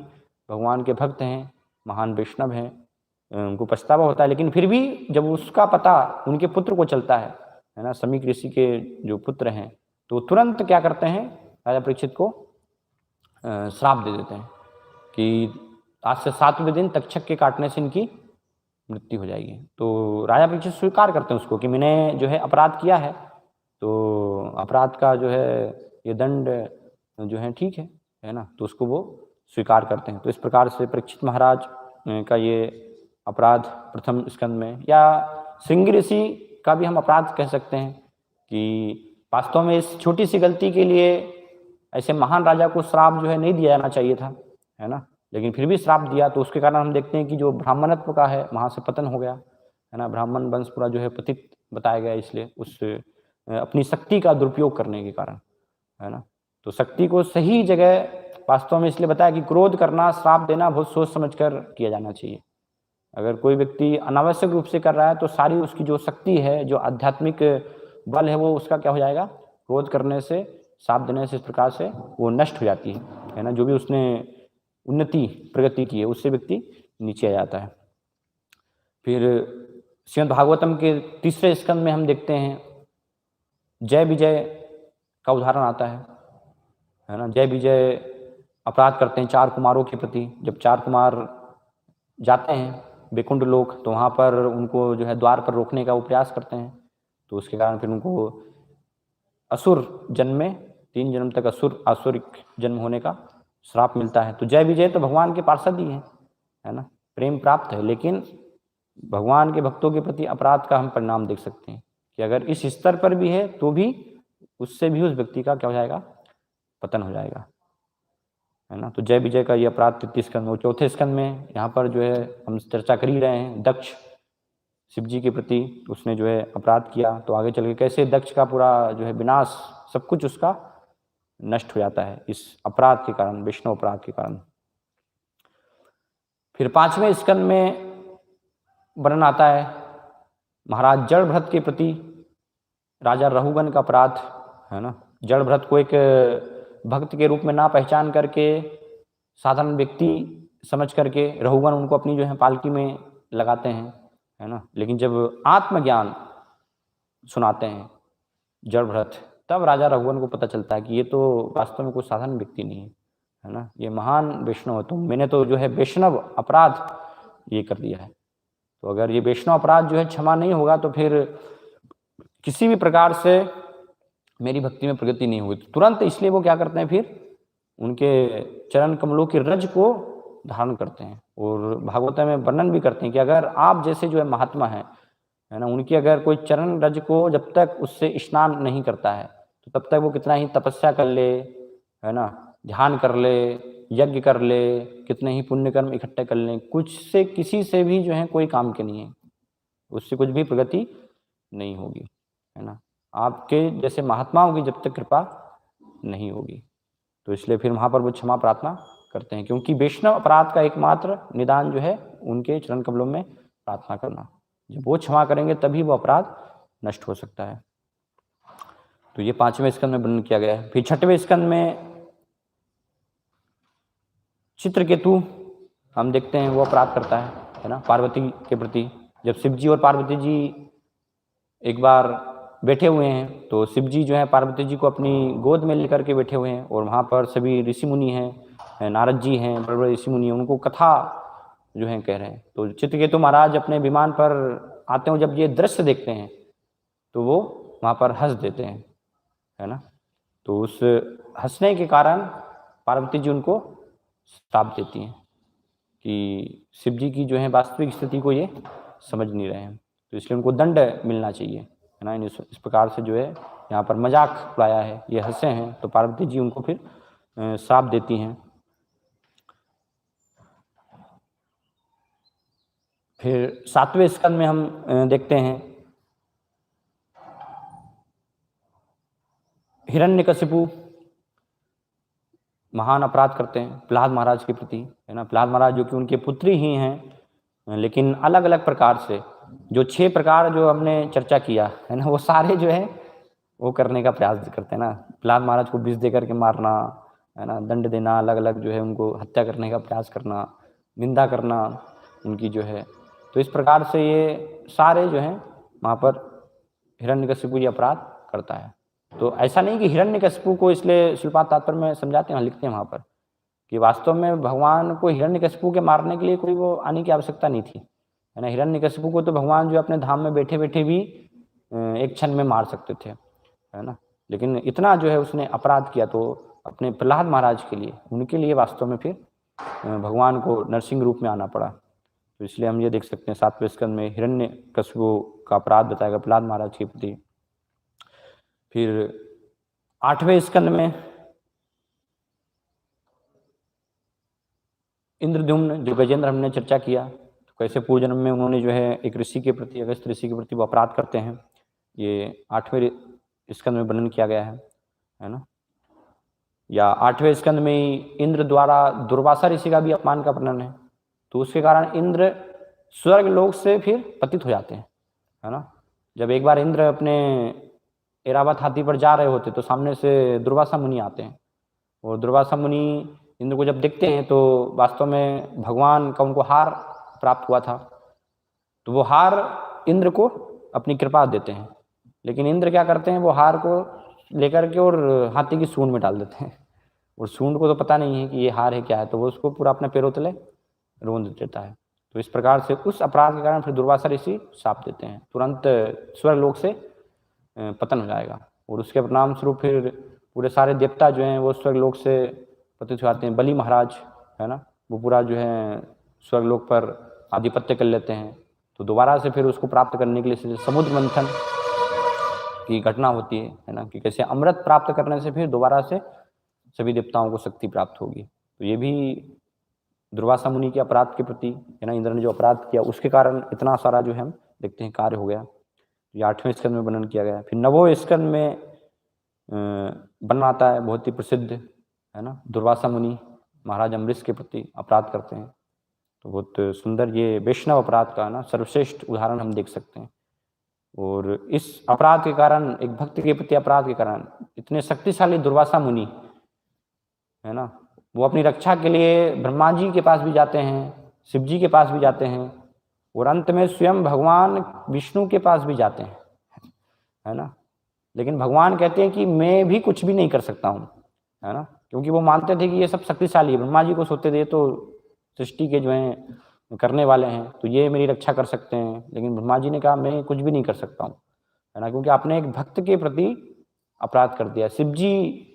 भगवान के भक्त हैं, महान वैष्णव हैं, उनको पछतावा होता है। लेकिन फिर भी जब उसका पता उनके पुत्र को चलता है ना, समीक ऋषि के जो पुत्र हैं, तो तुरंत क्या करते हैं, राजा परीक्षित को श्राप दे देते हैं कि आज से 7वें दिन तक्षक के काटने से इनकी मृत्यु हो जाएगी। तो राजा परीक्षित स्वीकार करते हैं उसको कि मैंने जो है अपराध किया है, तो अपराध का जो है ये दंड जो है ठीक है ना। तो उसको वो स्वीकार करते हैं। तो इस प्रकार से परीक्षित महाराज का ये अपराध प्रथम स्कंद में, या श्रृंगी ऋषि का भी हम अपराध कह सकते हैं कि वास्तव में इस छोटी सी गलती के लिए ऐसे महान राजा को श्राप जो है नहीं दिया जाना चाहिए था, है ना, लेकिन फिर भी श्राप दिया। तो उसके कारण हम देखते हैं कि जो ब्राह्मणत्व का है वहाँ से पतन हो गया, है ना। ब्राह्मण वंश पूरा जो है पतित बताया गया, इसलिए उस अपनी शक्ति का दुरुपयोग करने के कारण, है ना। तो शक्ति को सही जगह वास्तव में इसलिए बताया कि क्रोध करना, श्राप देना बहुत सोच समझ कर किया जाना चाहिए। अगर कोई व्यक्ति अनावश्यक रूप से कर रहा है, तो सारी उसकी जो शक्ति है, जो आध्यात्मिक बल है, वो उसका क्या हो जाएगा, क्रोध करने से, श्राप देने से, इस प्रकार से वो नष्ट हो जाती है ना। जो भी उसने उन्नति प्रगति की है, उससे व्यक्ति नीचे आ जाता है। फिर श्रीमद् भागवतम के तीसरे स्कंद में हम देखते हैं जय विजय का उदाहरण आता है ना। जय विजय अपराध करते हैं 4 कुमारों के प्रति। जब 4 कुमार जाते हैं वैकुंठ लोक, तो वहाँ पर उनको जो है द्वार पर रोकने का वो प्रयास करते हैं। तो उसके कारण फिर उनको असुर जन्म में 3 जन्म तक आसुरिक जन्म होने का श्राप मिलता है। तो जय विजय तो भगवान के पार्षद ही है ना, प्रेम प्राप्त है, लेकिन भगवान के भक्तों के प्रति अपराध का हम परिणाम देख सकते हैं कि अगर इस स्तर पर भी है, तो भी उससे भी उस व्यक्ति का क्या हो जाएगा, पतन हो जाएगा, है ना। तो जय विजय का ये अपराध 33 स्कंद में। चौथे स्कंद में यहाँ पर जो है हम चर्चा कर ही रहे हैं, दक्ष शिव जी के प्रति उसने जो है अपराध किया। तो आगे चल के कैसे दक्ष का पूरा जो है विनाश, सब कुछ उसका नष्ट हो जाता है इस अपराध के कारण, वैष्णव अपराध के कारण। फिर 5वें स्कंद में वर्णन आता है महाराज जड़भरत के प्रति राजा रहुगण का अपराध, है ना। जड़भरत को एक भक्त के रूप में ना पहचान करके, साधारण व्यक्ति समझ करके रहुगण उनको अपनी जो है पालकी में लगाते हैं, है ना। लेकिन जब आत्मज्ञान सुनाते हैं जड़भरत, तब राजा रघुवन को पता चलता है कि ये तो वास्तव में कोई साधारण व्यक्ति नहीं है ना, ये महान वैष्णव है। तो मैंने तो जो है वैष्णव अपराध ये कर दिया है। तो अगर ये वैष्णव अपराध जो है क्षमा नहीं होगा, तो फिर किसी भी प्रकार से मेरी भक्ति में प्रगति नहीं होगी। तो तुरंत इसलिए वो क्या करते हैं, फिर उनके चरण कमलों की रज को धारण करते हैं, और भागवत में वर्णन भी करते हैं कि अगर आप जैसे जो है महात्मा है ना, उनकी अगर कोई चरण रज को जब तक उससे स्नान नहीं करता है, तो तब तक वो कितना ही तपस्या कर ले, है ना, ध्यान कर ले, यज्ञ कर ले, कितने ही पुण्य कर्म इकट्ठे कर लें, कुछ से किसी से भी जो है कोई काम के नहीं है, उससे कुछ भी प्रगति नहीं होगी, है ना। आपके जैसे महात्माओं की जब तक कृपा नहीं होगी, तो इसलिए फिर वहाँ पर वो क्षमा प्रार्थना करते हैं, क्योंकि वैष्णव अपराध का एकमात्र निदान जो है उनके चरण कमलों में प्रार्थना करना। जब वो क्षमा करेंगे तभी वो अपराध नष्ट हो सकता है। तो ये 5वें स्कंद में वर्णन किया गया है। फिर 6वें स्कंद में चित्रकेतु हम देखते हैं वो अपराध करता है ना, पार्वती के प्रति। जब शिव जी और पार्वती जी एक बार बैठे हुए हैं, तो शिव जी जो है पार्वती जी को अपनी गोद में लेकर के बैठे हुए हैं, और वहाँ पर सभी ऋषि मुनि हैं, नारद जी हैं, बड़े बड़े ऋषि मुनि हैं, उनको कथा जो है कह रहे हैं। तो चित्रकेतु महाराज अपने विमान पर आते हैं, जब ये दृश्य देखते हैं तो वो वहाँ पर हंस देते हैं, है ना। तो उस हंसने के कारण पार्वती जी उनको श्राप देती हैं कि शिव जी की जो है वास्तविक स्थिति को ये समझ नहीं रहे हैं, तो इसलिए उनको दंड मिलना चाहिए, है ना। इस प्रकार से जो है यहाँ पर मजाक उड़ाया है, ये हंसे हैं, तो पार्वती जी उनको फिर श्राप देती हैं। फिर 7वें स्कंद में हम देखते हैं हिरण्यकशिपु महान अपराध करते हैं प्रहलाद महाराज के प्रति, है ना। प्रहलाद महाराज जो कि उनके पुत्री ही हैं, लेकिन अलग अलग प्रकार से जो 6 प्रकार जो हमने चर्चा किया, है ना, वो सारे जो है वो करने का प्रयास करते हैं ना। प्रहलाद महाराज को विष दे करके मारना, है ना, दंड देना, अलग अलग जो है उनको हत्या करने का प्रयास करना, निंदा करना उनकी जो है। तो इस प्रकार से ये सारे जो हैं वहाँ पर हिरण्यकशिपु ये अपराध करता है। तो ऐसा नहीं कि हिरण्यकशिपु को, इसलिए श्रीपाद तात्पर्य में समझाते हैं, लिखते हैं वहाँ पर कि वास्तव में भगवान को हिरण्यकशिपु के मारने के लिए कोई वो आने की आवश्यकता नहीं थी, है ना। हिरण्यकशिपु को तो भगवान जो अपने धाम में बैठे बैठे भी एक क्षण में मार सकते थे, है ना। लेकिन इतना जो है उसने अपराध किया, तो अपने प्रहलाद महाराज के लिए, उनके लिए वास्तव में फिर भगवान को नरसिंह रूप में आना पड़ा। तो इसलिए हम ये देख सकते हैं 7वें स्कंद में हिरण्यकशिपु का अपराध बताएगा प्रहलाद महाराज के प्रति। फिर 8वें स्कंद में इंद्रद्युम्न, जो गजेंद्र हमने चर्चा किया, तो कैसे पूर्व जन्म में उन्होंने जो है एक ऋषि के प्रति, अगस्त ऋषि के प्रति वो अपराध करते हैं, ये 8वें स्कंद में वर्णन किया गया है ना। या 8वें स्कंद में ही इंद्र द्वारा दुर्वासा ऋषि का भी अपमान का वर्णन है, तो उसके कारण इंद्र स्वर्ग लोक से फिर पतित हो जाते हैं, है ना। जब एक बार इंद्र अपने ऐरावत हाथी पर जा रहे होते, तो सामने से दुर्वासा मुनि आते हैं, और दुर्वासा मुनि इंद्र को जब देखते हैं तो वास्तव में भगवान का उनको हार प्राप्त हुआ था, तो वो हार इंद्र को अपनी कृपा देते हैं। लेकिन इंद्र क्या करते हैं, वो हार को लेकर के और हाथी की सूंड में डाल देते हैं, और सूंड को तो पता नहीं है कि ये हार है क्या है, तो वो उसको पूरा अपने पैरों तले रोंद देता है। तो इस प्रकार से उस अपराध के कारण फिर दुर्वासा ऋषि शाप देते हैं, तुरंत स्वर्ग लोक से पतन हो जाएगा, और उसके परिणाम स्वरूप फिर पूरे सारे देवता जो हैं वो स्वर्ग लोक से पतित हो जाते हैं। बलि महाराज, है ना, वो पूरा जो है स्वर्ग लोक पर आधिपत्य कर लेते हैं। तो दोबारा से फिर उसको प्राप्त करने के लिए समुद्र मंथन की घटना होती है ना, कि कैसे अमृत प्राप्त करने से फिर दोबारा से सभी देवताओं को शक्ति प्राप्त होगी। तो ये भी दुर्वासा मुनि के अपराध के प्रति, है ना, इंद्र ने जो अपराध किया उसके कारण इतना सारा जो है हम देखते हैं कार्य हो गया। ये 8वें स्कंद में वर्णन किया गया है। फिर 9वें स्कंद में वर्णन आता है बहुत ही प्रसिद्ध, है ना, दुर्वासा मुनि महाराज अम्बरीश के प्रति अपराध करते हैं। तो बहुत सुंदर ये वैष्णव अपराध का ना सर्वश्रेष्ठ उदाहरण हम देख सकते हैं। और इस अपराध के कारण, एक भक्त के प्रति अपराध के कारण, इतने शक्तिशाली दुर्वासा मुनि, है ना, वो अपनी रक्षा के लिए ब्रह्मा जी के पास भी जाते हैं, शिव जी के पास भी जाते हैं, और अंत में स्वयं भगवान विष्णु के पास भी जाते हैं, है ना। लेकिन भगवान कहते हैं कि मैं भी कुछ भी नहीं कर सकता हूँ, है ना, क्योंकि वो मानते थे कि ये सब शक्तिशाली है, ब्रह्मा जी को सोते दे तो सृष्टि के जो हैं करने वाले हैं, तो ये मेरी रक्षा कर सकते हैं। लेकिन ब्रह्मा जी ने कहा मैं कुछ भी नहीं कर सकता हूँ, है ना, क्योंकि आपने एक भक्त के प्रति अपराध कर दिया। शिव जी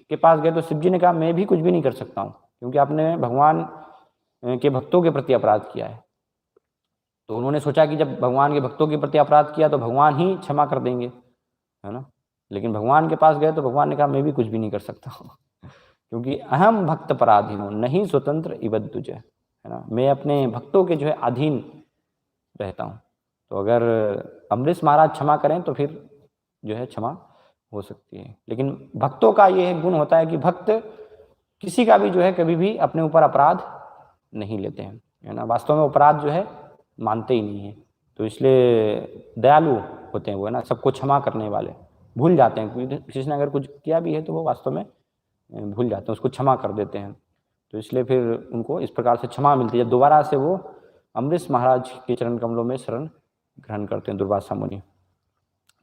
के पास गए तो शिव जी ने कहा मैं भी कुछ भी नहीं कर सकता हूँ, क्योंकि आपने भगवान के भक्तों के प्रति अपराध किया है। तो उन्होंने सोचा कि जब भगवान के भक्तों के प्रति अपराध किया तो भगवान ही क्षमा कर देंगे, है ना। लेकिन भगवान के पास गए तो भगवान ने कहा मैं भी कुछ भी नहीं कर सकता हूँ, क्योंकि अहम भक्त पराधीनो नहीं स्वतंत्र इवद तुझे, है ना, मैं अपने भक्तों के जो है अधीन रहता हूँ। तो अगर अम्बरीश महाराज क्षमा करें तो फिर जो है क्षमा हो सकती है। लेकिन भक्तों का ये गुण होता है कि भक्त किसी का भी जो है कभी भी अपने ऊपर अपराध नहीं लेते हैं, है ना, वास्तव में अपराध जो है मानते ही नहीं है। तो इसलिए दयालु होते हैं वो, है ना, सबको क्षमा करने वाले, भूल जाते हैं किसी ने अगर कुछ किया भी है तो वो वास्तव में भूल जाते हैं, उसको क्षमा कर देते हैं। तो इसलिए फिर उनको इस प्रकार से क्षमा मिलती है, दोबारा से वो अम्बरीश महाराज के चरण कमलों में शरण ग्रहण करते हैं दुर्वासा मुनि।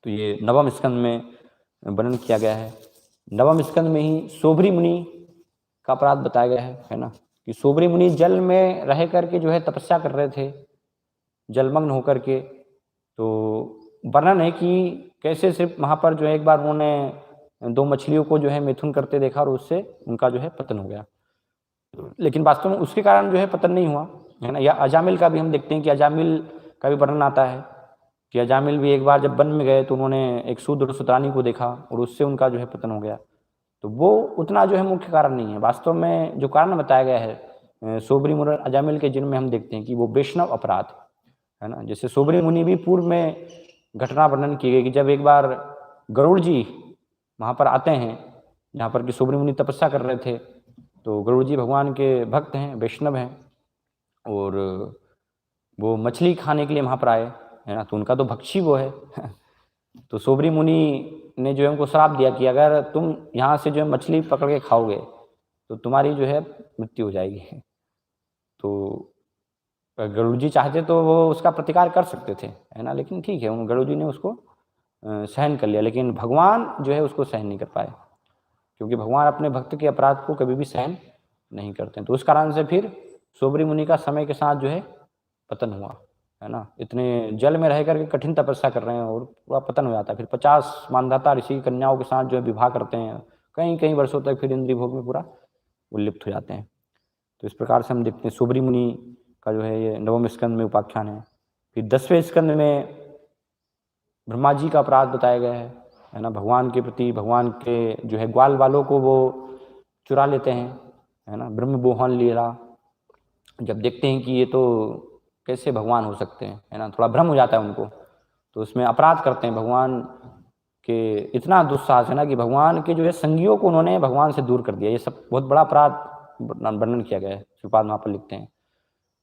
तो ये 9वें स्कंद में वर्णन किया गया है। 9वें स्कंद में ही सोभरी मुनि का अपराध बताया गया है ना, कि सोभरी मुनि जल में रह करके जो है तपस्या कर रहे थे, जलमग्न होकर के। तो वर्णन है कि कैसे सिर्फ वहाँ पर जो है एक बार उन्होंने 2 मछलियों को जो है मिथुन करते देखा और उससे उनका जो है पतन हो गया। लेकिन वास्तव में उसके कारण जो है पतन नहीं हुआ, है ना। या अजामिल का भी हम देखते हैं कि अजामिल का भी वर्णन आता है कि अजामिल भी एक बार जब वन में गए तो उन्होंने एक शूद्र शूद्रानी को देखा और उससे उनका जो है पतन हो गया। तो वो उतना जो है मुख्य कारण नहीं है। वास्तव में जो कारण बताया गया है सोबरी मुनि अजामिल के जिनमें हम देखते हैं कि वो वैष्णव अपराध, है ना। जैसे सोबरी मुनि भी पूर्व में घटना वर्णन की गई कि जब एक बार गरुड़ जी वहाँ पर आते हैं जहाँ पर कि सोबरी मुनि तपस्या कर रहे थे, तो गरुड़ जी भगवान के भक्त हैं, वैष्णव हैं, और वो मछली खाने के लिए वहाँ पर आए, है ना। तो उनका तो भक्षी वो है तो सोबरी मुनि ने जो है उनको श्राप दिया कि अगर तुम यहाँ से जो है मछली पकड़ के खाओगे तो तुम्हारी जो है मृत्यु हो जाएगी। तो गरुड़ जी चाहते तो वो उसका प्रतिकार कर सकते थे, है ना, लेकिन ठीक है, उन गरुड़ जी ने उसको सहन कर लिया। लेकिन भगवान जो है उसको सहन नहीं कर पाए, क्योंकि भगवान अपने भक्त के अपराध को कभी भी सहन नहीं करते। तो उस कारण से फिर सोबरी मुनि का समय के साथ जो है पतन हुआ, है ना। इतने जल में रह करके कठिन तपस्या कर रहे हैं और पूरा पतन हो जाता है। फिर 50 मानधाता ऋषि कन्याओं के साथ जो है विवाह करते हैं, कई कई वर्षों तक फिर इंद्रिय भोग में पूरा उल्लिप्त हो जाते हैं। तो इस प्रकार से हम देखते हैं सोबरी मुनि का जो है ये 9वें स्कंद में उपाख्यान है। फिर 10वें स्कंद में ब्रह्मा जी का अपराध बताया गया है ना। भगवान के प्रति, भगवान के जो है ग्वाल वालों को वो चुरा लेते हैं, है ना। ब्रह्म बोहन लीला जब देखते हैं कि ये तो कैसे भगवान हो सकते हैं, है ना, थोड़ा भ्रम हो जाता है उनको, तो उसमें अपराध करते हैं भगवान के। इतना दुस्साहस है ना कि भगवान के जो है संगियों को उन्होंने भगवान से दूर कर दिया। ये सब बहुत बड़ा अपराध वर्णन किया गया है, श्रीपाद वहाँ पर लिखते हैं।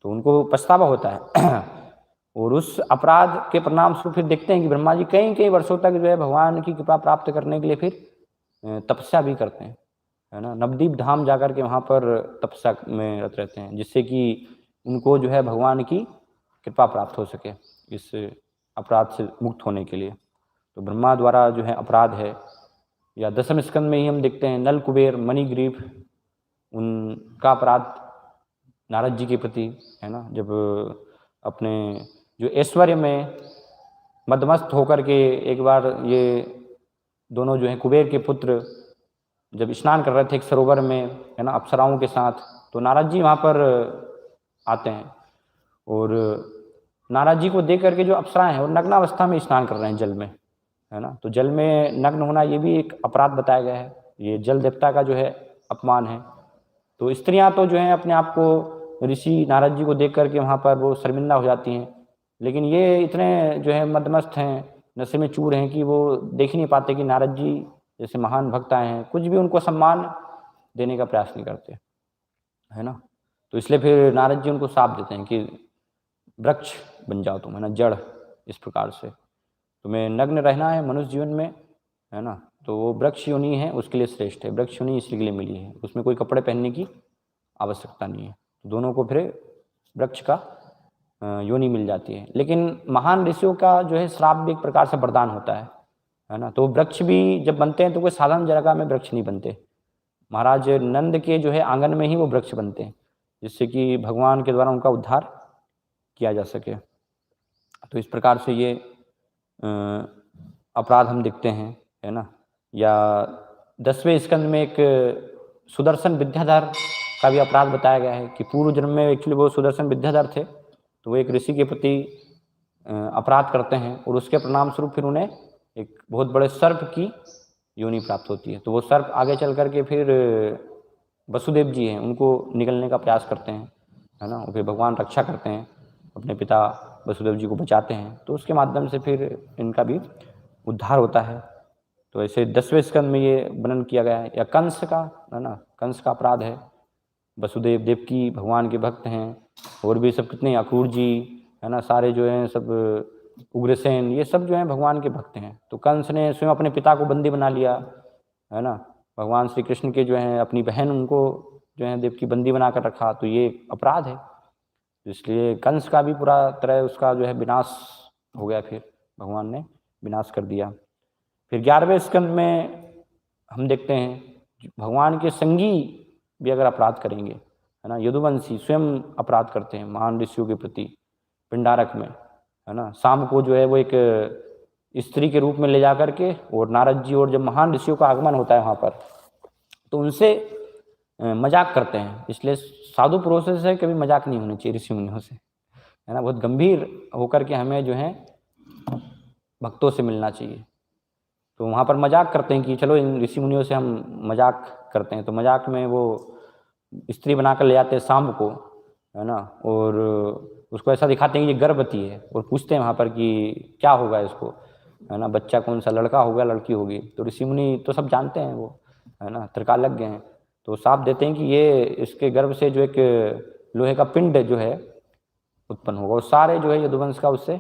तो उनको पछतावा होता है और उस अपराध के परिणाम स्वरूप फिर देखते हैं कि ब्रह्मा जी कई कई वर्षों तक जो है भगवान की कृपा प्राप्त करने के लिए फिर तपस्या भी करते हैं, है ना। नवदीप धाम जाकर के वहाँ पर तपस्या में रत रहते हैं, जिससे कि उनको जो है भगवान की कृपा प्राप्त हो सके इस अपराध से मुक्त होने के लिए। तो ब्रह्मा द्वारा जो है अपराध है। या 10वें स्कंद में ही हम देखते हैं नल कुबेर मणिग्रीव, उनका अपराध नारद जी के प्रति, है ना। जब अपने जो ऐश्वर्य में मदमस्त होकर के एक बार ये दोनों जो हैं कुबेर के पुत्र जब स्नान कर रहे थे एक सरोवर में, है ना, अप्सराओं के साथ, तो नारद जी वहाँ पर आते हैं और नारद जी को देख करके जो अप्सराएं हैं और नग्नावस्था में स्नान कर रहे हैं जल में, है ना। तो जल में नग्न होना ये भी एक अपराध बताया गया है, ये जल देवता का जो है अपमान है। तो स्त्रियां तो जो है अपने आप को ऋषि नारद जी को देख करके वहाँ पर वो शर्मिंदा हो जाती हैं, लेकिन ये इतने जो है मदमस्त हैं, नशे में चूर हैं कि वो देख ही नहीं पाते कि नारद जी जैसे महान भक्त आए हैं, कुछ भी उनको सम्मान देने का प्रयास नहीं करते, है ना। तो इसलिए फिर नारद जी उनको शाप देते हैं कि वृक्ष बन जाओ तुम, है ना, जड़। इस प्रकार से तुम्हें नग्न रहना है मनुष्य जीवन में, है ना, तो वो वृक्ष योनि है उसके लिए श्रेष्ठ है। वृक्ष योनि इसी के लिए मिली है, उसमें कोई कपड़े पहनने की आवश्यकता नहीं है। तो दोनों को फिर वृक्ष का योनि मिल जाती है। लेकिन महान ऋषियों का जो है श्राप भी एक प्रकार से वरदान होता है ना। तो वृक्ष भी जब बनते हैं तो कोई साधारण जगह में वृक्ष नहीं बनते, महाराज नंद के जो है आंगन में ही वो वृक्ष बनते हैं, जिससे कि भगवान के द्वारा उनका उद्धार किया जा सके। तो इस प्रकार से ये अपराध हम देखते हैं, है ना। या 10वें स्कंद में एक सुदर्शन विद्याधर का भी अपराध बताया गया है कि पूर्व जन्म में एक्चुअली वो सुदर्शन विद्याधर थे, तो वो एक ऋषि के प्रति अपराध करते हैं और उसके परिणाम स्वरूप फिर उन्हें एक बहुत बड़े सर्प की योनि प्राप्त होती है। तो वो सर्प आगे चल करके फिर वसुदेव जी हैं उनको निगलने का प्रयास करते हैं, है ना। फिर भगवान रक्षा करते हैं, अपने पिता वसुदेव जी को बचाते हैं, तो उसके माध्यम से फिर इनका भी उद्धार होता है। तो ऐसे 10वें स्कंद में ये वर्णन किया गया है। या कंस का, है ना, कंस का अपराध है। वसुदेव देवकी भगवान के भक्त हैं, और भी सब कितने, अक्रूर जी, है ना, सारे जो हैं सब, उग्रसेन, ये सब जो हैं भगवान के भक्त हैं। तो कंस ने स्वयं अपने पिता को बंदी बना लिया, है ना। भगवान श्री कृष्ण के जो हैं अपनी बहन उनको जो है देवकी बंदी बना कर रखा, तो ये अपराध है। इसलिए कंस का भी पूरा तरह उसका जो है विनाश हो गया, फिर भगवान ने विनाश कर दिया। फिर 11वें स्कंद में हम देखते हैं भगवान के संगी भी अगर अपराध करेंगे, है ना, यदुवंशी स्वयं अपराध करते हैं महान ऋषियों के प्रति पिंडारक में, है ना। शाम को जो है वो एक स्त्री के रूप में ले जा करके, और नारद जी और जब महान ऋषियों का आगमन होता है वहाँ पर, तो उनसे मजाक करते हैं। इसलिए साधु प्रोसेस है, कभी मजाक नहीं होनी चाहिए ऋषि मुनियों से, है ना। बहुत गंभीर होकर के हमें जो है भक्तों से मिलना चाहिए। तो वहाँ पर मजाक करते हैं कि चलो इन ऋषि मुनियों से हम मजाक करते हैं। तो मजाक में वो स्त्री बनाकर ले जाते हैं शाम को, है ना, और उसको ऐसा दिखाते हैं कि ये गर्भवती है, और पूछते हैं वहाँ पर कि क्या होगा इसको, है ना, बच्चा कौन सा, लड़का होगा लड़की होगी। तो ऋषि मुनि तो सब जानते हैं वो, है ना, त्रिकाल लग गए हैं। तो साफ देते हैं कि ये इसके गर्भ से जो एक लोहे का पिंड जो है उत्पन्न होगा, और सारे जो है यदुवंश का उससे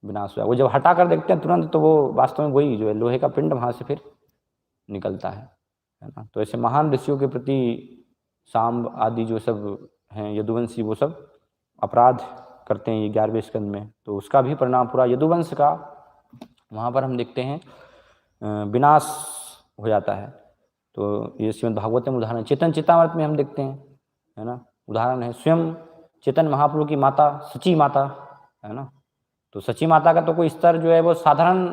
विनाश हुआ। वो जब हटा कर देखते हैं तुरंत, तो वो वास्तव में वही जो है लोहे का पिंड वहाँ से फिर निकलता है ना। तो ऐसे महान ऋषियों के प्रति सांब आदि जो सब हैं यदुवंशी, वो सब अपराध करते हैं ये 11वें स्कंद में। तो उसका भी परिणाम पूरा यदुवंश का वहाँ पर हम देखते हैं विनाश हो जाता है। तो ये श्रीमद् भागवत में उदाहरण, चेतन चितामृत में हम देखते हैं, है ना, उदाहरण है स्वयं चेतन महाप्रभु की माता सची माता, है ना। तो सची माता का तो कोई स्तर जो है वो साधारण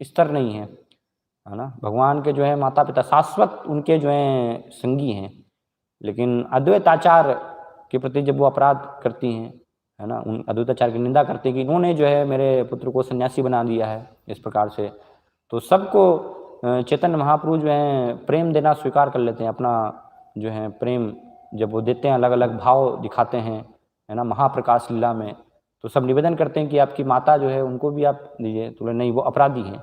स्तर नहीं है, है ना। भगवान के जो है माता पिता शाश्वत उनके जो है संगी हैं, लेकिन अद्वैताचार के प्रति जब वो अपराध करती हैं, है ना, उन अद्वैताचार की निंदा करती है कि इन्होंने जो है मेरे पुत्र को सन्यासी बना दिया है इस प्रकार से, तो सबको चैतन्य महाप्रभु जो है प्रेम देना स्वीकार कर लेते हैं। अपना जो है प्रेम जब वो देते हैं, अलग अलग भाव दिखाते हैं, है ना, महाप्रकाश लीला में, तो सब निवेदन करते हैं कि आपकी माता जो है उनको भी आप दीजिए। तो नहीं, वो अपराधी हैं,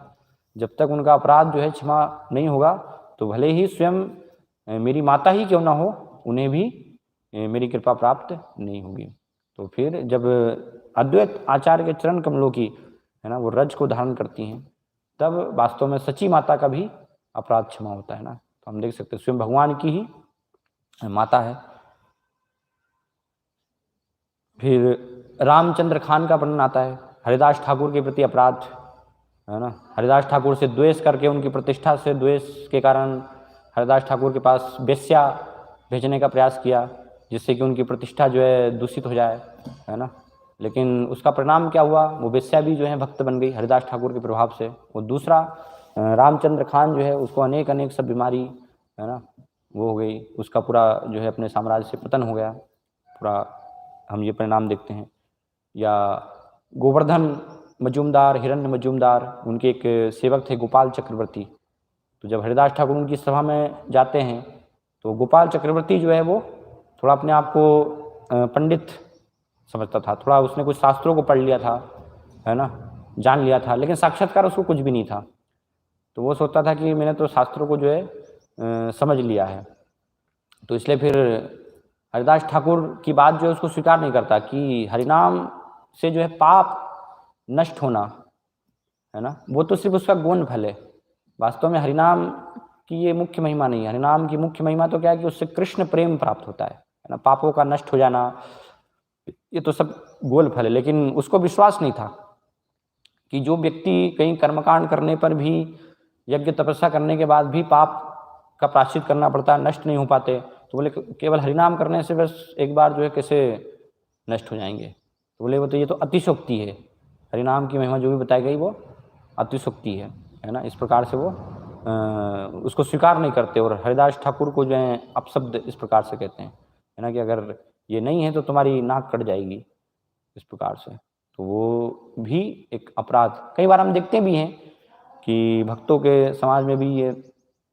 जब तक उनका अपराध जो है क्षमा नहीं होगा, तो भले ही स्वयं मेरी माता ही क्यों ना हो, उन्हें भी मेरी कृपा प्राप्त नहीं होगी। तो फिर जब अद्वैत आचार्य के चरण कमलों की, है ना, वो रज को धारण करती हैं, तब वास्तव में सच्ची माता का भी अपराध क्षमा होता है ना। तो हम देख सकते हैं स्वयं भगवान की ही माता है। फिर रामचंद्र खान का वर्णन आता है, हरिदास ठाकुर के प्रति अपराध, है ना। हरिदास ठाकुर से द्वेष करके, उनकी प्रतिष्ठा से द्वेष के कारण हरिदास ठाकुर के पास वेश्या भेजने का प्रयास किया, जिससे कि उनकी प्रतिष्ठा जो है दूषित हो जाए, है ना। लेकिन उसका परिणाम क्या हुआ, वो वेश्या भी जो है भक्त बन गई हरिदास ठाकुर के प्रभाव से। और दूसरा रामचंद्र खान जो है उसको अनेक अनेक सब बीमारी, है ना, वो हो गई, उसका पूरा जो है अपने साम्राज्य से पतन हो गया पूरा, हम ये परिणाम देखते हैं। या गोवर्धन मजूमदार, हिरण्य मजूमदार, उनके एक सेवक थे गोपाल चक्रवर्ती। तो जब हरिदास ठाकुर उनकी सभा में जाते हैं, तो गोपाल चक्रवर्ती जो है वो थोड़ा अपने आप को पंडित समझता था, थोड़ा उसने कुछ शास्त्रों को पढ़ लिया था, है ना, जान लिया था, लेकिन साक्षात्कार उसको कुछ भी नहीं था। तो वो सोचता था कि मैंने तो शास्त्रों को जो है समझ लिया है। तो इसलिए फिर हरिदास ठाकुर की बात जो है उसको स्वीकार नहीं करता कि हरिनाम से जो है पाप नष्ट होना, है ना, वो तो सिर्फ उसका गौण फल है। वास्तव में हरिनाम की ये मुख्य महिमा नहीं है। हरिनाम की मुख्य महिमा तो क्या है कि उससे कृष्ण प्रेम प्राप्त होता है ना, पापों का नष्ट हो जाना, ये तो सब गोल फल है। लेकिन उसको विश्वास नहीं था कि जो व्यक्ति कहीं कर्मकांड करने पर भी, यज्ञ तपस्या करने के बाद भी पाप का प्रायश्चित करना पड़ता है, नष्ट नहीं हो पाते, तो बोले केवल हरिनाम करने से बस एक बार जो है कैसे नष्ट हो जाएंगे। तो बोले वो तो ये तो अतिशोक्ति है, हरिनाम की महिमा जो भी बताई गई वो अतिशोक्ति है ना। इस प्रकार से वो उसको स्वीकार नहीं करते, और हरिदास ठाकुर को जो है अपशब्द इस प्रकार से कहते हैं, है ना, कि अगर ये नहीं है तो तुम्हारी नाक कट जाएगी, इस प्रकार से। तो वो भी एक अपराध कई बार हम देखते भी हैं कि भक्तों के समाज में भी ये,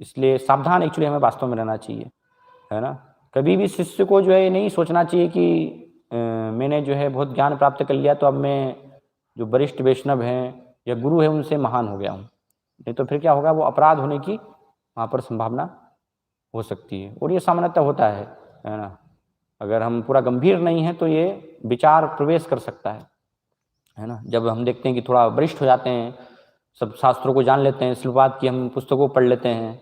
इसलिए सावधान एक्चुअली हमें वास्तव में रहना चाहिए, है ना। कभी भी शिष्य को जो है नहीं सोचना चाहिए कि मैंने जो है बहुत ज्ञान प्राप्त कर लिया तो अब मैं जो वरिष्ठ वैष्णव हैं या गुरु है उनसे महान हो गया हूँ। नहीं तो फिर क्या होगा, वो अपराध होने की वहाँ पर संभावना हो सकती है, और ये सामान्यतः होता है ना। अगर हम पूरा गंभीर नहीं है तो ये विचार प्रवेश कर सकता है ना। जब हम देखते हैं कि थोड़ा वरिष्ठ हो जाते हैं, सब शास्त्रों को जान लेते हैं, श्लोपाद की हम पुस्तकों पढ़ लेते हैं,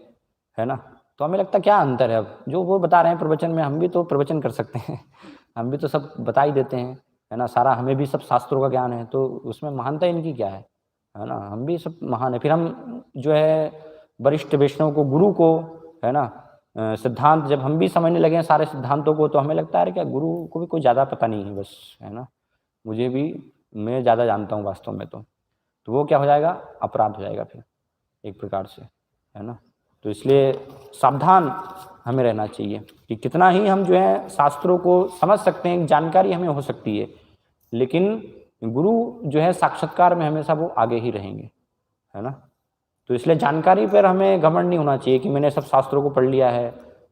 है ना, तो हमें लगता है क्या अंतर है, अब जो वो बता रहे हैं प्रवचन में हम भी तो प्रवचन कर सकते हैं हम भी तो सब बता ही देते हैं, है ना, सारा हमें भी सब शास्त्रों का ज्ञान है, तो उसमें महानता इनकी क्या है ना, हम भी सब महान है। फिर हम जो है वरिष्ठ वैष्णव को, गुरु को, है ना, सिद्धांत जब हम भी समझने लगे सारे सिद्धांतों को, तो हमें लगता है क्या गुरु को भी कोई ज़्यादा पता नहीं है बस, है ना, मुझे भी, मैं ज़्यादा जानता हूँ वास्तव में। तो तो वो क्या हो जाएगा, अपराध हो जाएगा फिर एक प्रकार से, है ना। तो इसलिए सावधान हमें रहना चाहिए कि कितना ही हम जो है शास्त्रों को समझ सकते हैं, जानकारी हमें हो सकती है, लेकिन गुरु जो है साक्षात्कार में हमेशा वो आगे ही रहेंगे, है ना। तो इसलिए जानकारी पर हमें घमंड नहीं होना चाहिए कि मैंने सब शास्त्रों को पढ़ लिया है,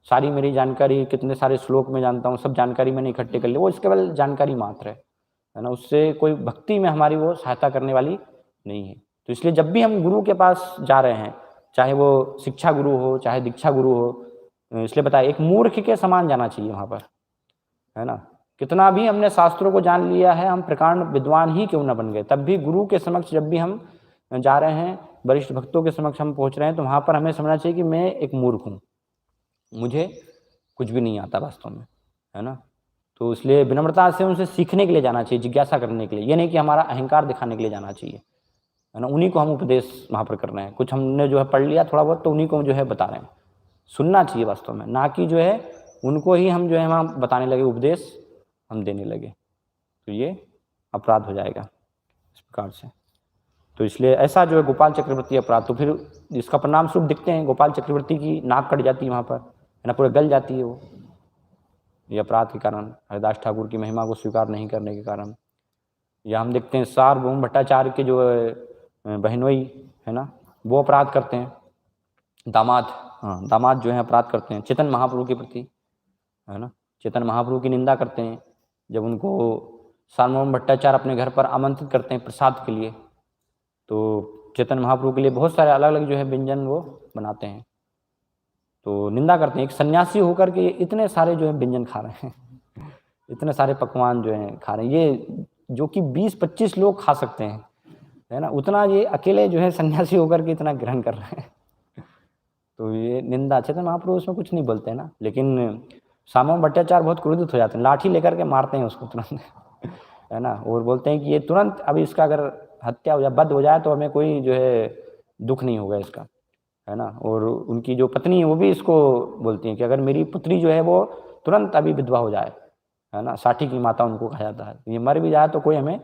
सारी मेरी जानकारी, कितने सारे श्लोक में जानता हूँ, सब जानकारी मैंने इकट्ठे कर ली, वो इसके केवल जानकारी मात्र है ना। उससे कोई भक्ति में हमारी वो सहायता करने वाली नहीं है। तो इसलिए जब भी हम गुरु के पास जा रहे हैं, चाहे वो शिक्षा गुरु हो, चाहे दीक्षा गुरु हो, इसलिए बताया एक मूर्ख के समान जाना चाहिए वहाँ पर, है ना। कितना भी हमने शास्त्रों को जान लिया है, हम प्रकांड विद्वान ही क्यों न बन गए, तब भी गुरु के समक्ष जब भी हम जा रहे हैं, वरिष्ठ भक्तों के समक्ष हम पहुँच रहे हैं, तो वहाँ पर हमें समझना चाहिए कि मैं एक मूर्ख हूँ, मुझे कुछ भी नहीं आता वास्तव में, है ना। तो इसलिए विनम्रता से उनसे सीखने के लिए जाना चाहिए, जिज्ञासा करने के लिए, ये नहीं कि हमारा अहंकार दिखाने के लिए जाना चाहिए, है ना। उन्हीं को हम उपदेश वहाँ पर कर रहे हैं, कुछ हमने जो है पढ़ लिया थोड़ा बहुत, तो उन्हीं को जो है बता रहे हैं। सुनना चाहिए वास्तव में, ना कि जो है उनको ही हम जो है वहाँ बताने लगे, उपदेश हम देने लगे, तो ये अपराध हो जाएगा इस प्रकार से। तो इसलिए ऐसा जो है गोपाल चक्रवर्ती अपराध, तो फिर इसका परिणाम स्वरूप दिखते हैं, गोपाल चक्रवर्ती की नाक कट जाती है वहाँ पर, है ना, पूरे गल जाती है वो, ये अपराध के कारण, हरिदास ठाकुर की महिमा को स्वीकार नहीं करने के कारण। या हम देखते हैं सार्वभौम भट्टाचार्य के जो बहनोई है ना, वो अपराध करते हैं, दामाद, हाँ दामाद जो है अपराध करते हैं चेतन महाप्रभु के प्रति, है ना। चेतन महाप्रभु की निंदा करते हैं, जब उनको सार्वभौम भट्टाचार्य अपने घर पर आमंत्रित करते हैं प्रसाद के लिए, तो चेतन महाप्रभु के लिए बहुत सारे अलग अलग जो है व्यंजन वो बनाते हैं, तो निंदा करते हैं। एक सन्यासी होकर के इतने सारे जो है व्यंजन खा रहे हैं, इतने सारे पकवान जो हैं खा रहे हैं, ये जो कि 20-25 लोग खा सकते हैं, है ना, उतना ये अकेले जो है सन्यासी होकर के इतना ग्रहण कर रहे हैं। तो ये निंदा, चेतन महाप्रभु उसमें कुछ नहीं बोलते हैं ना, लेकिन सार्वभौम भट्टाचार्य बहुत क्रोधित हो जाते हैं, लाठी लेकर के मारते हैं उसको तुरंत, है ना, और बोलते हैं कि ये तुरंत अभी इसका अगर हत्या हो जाए, वध हो जाए, तो हमें कोई जो है दुख नहीं होगा इसका, है ना। और उनकी जो पत्नी है वो भी इसको बोलती है कि अगर मेरी पुत्री जो है वो तुरंत अभी विधवा हो जाए, है ना, साठी की माता उनको कहा जाता है, ये मर भी जाए तो कोई हमें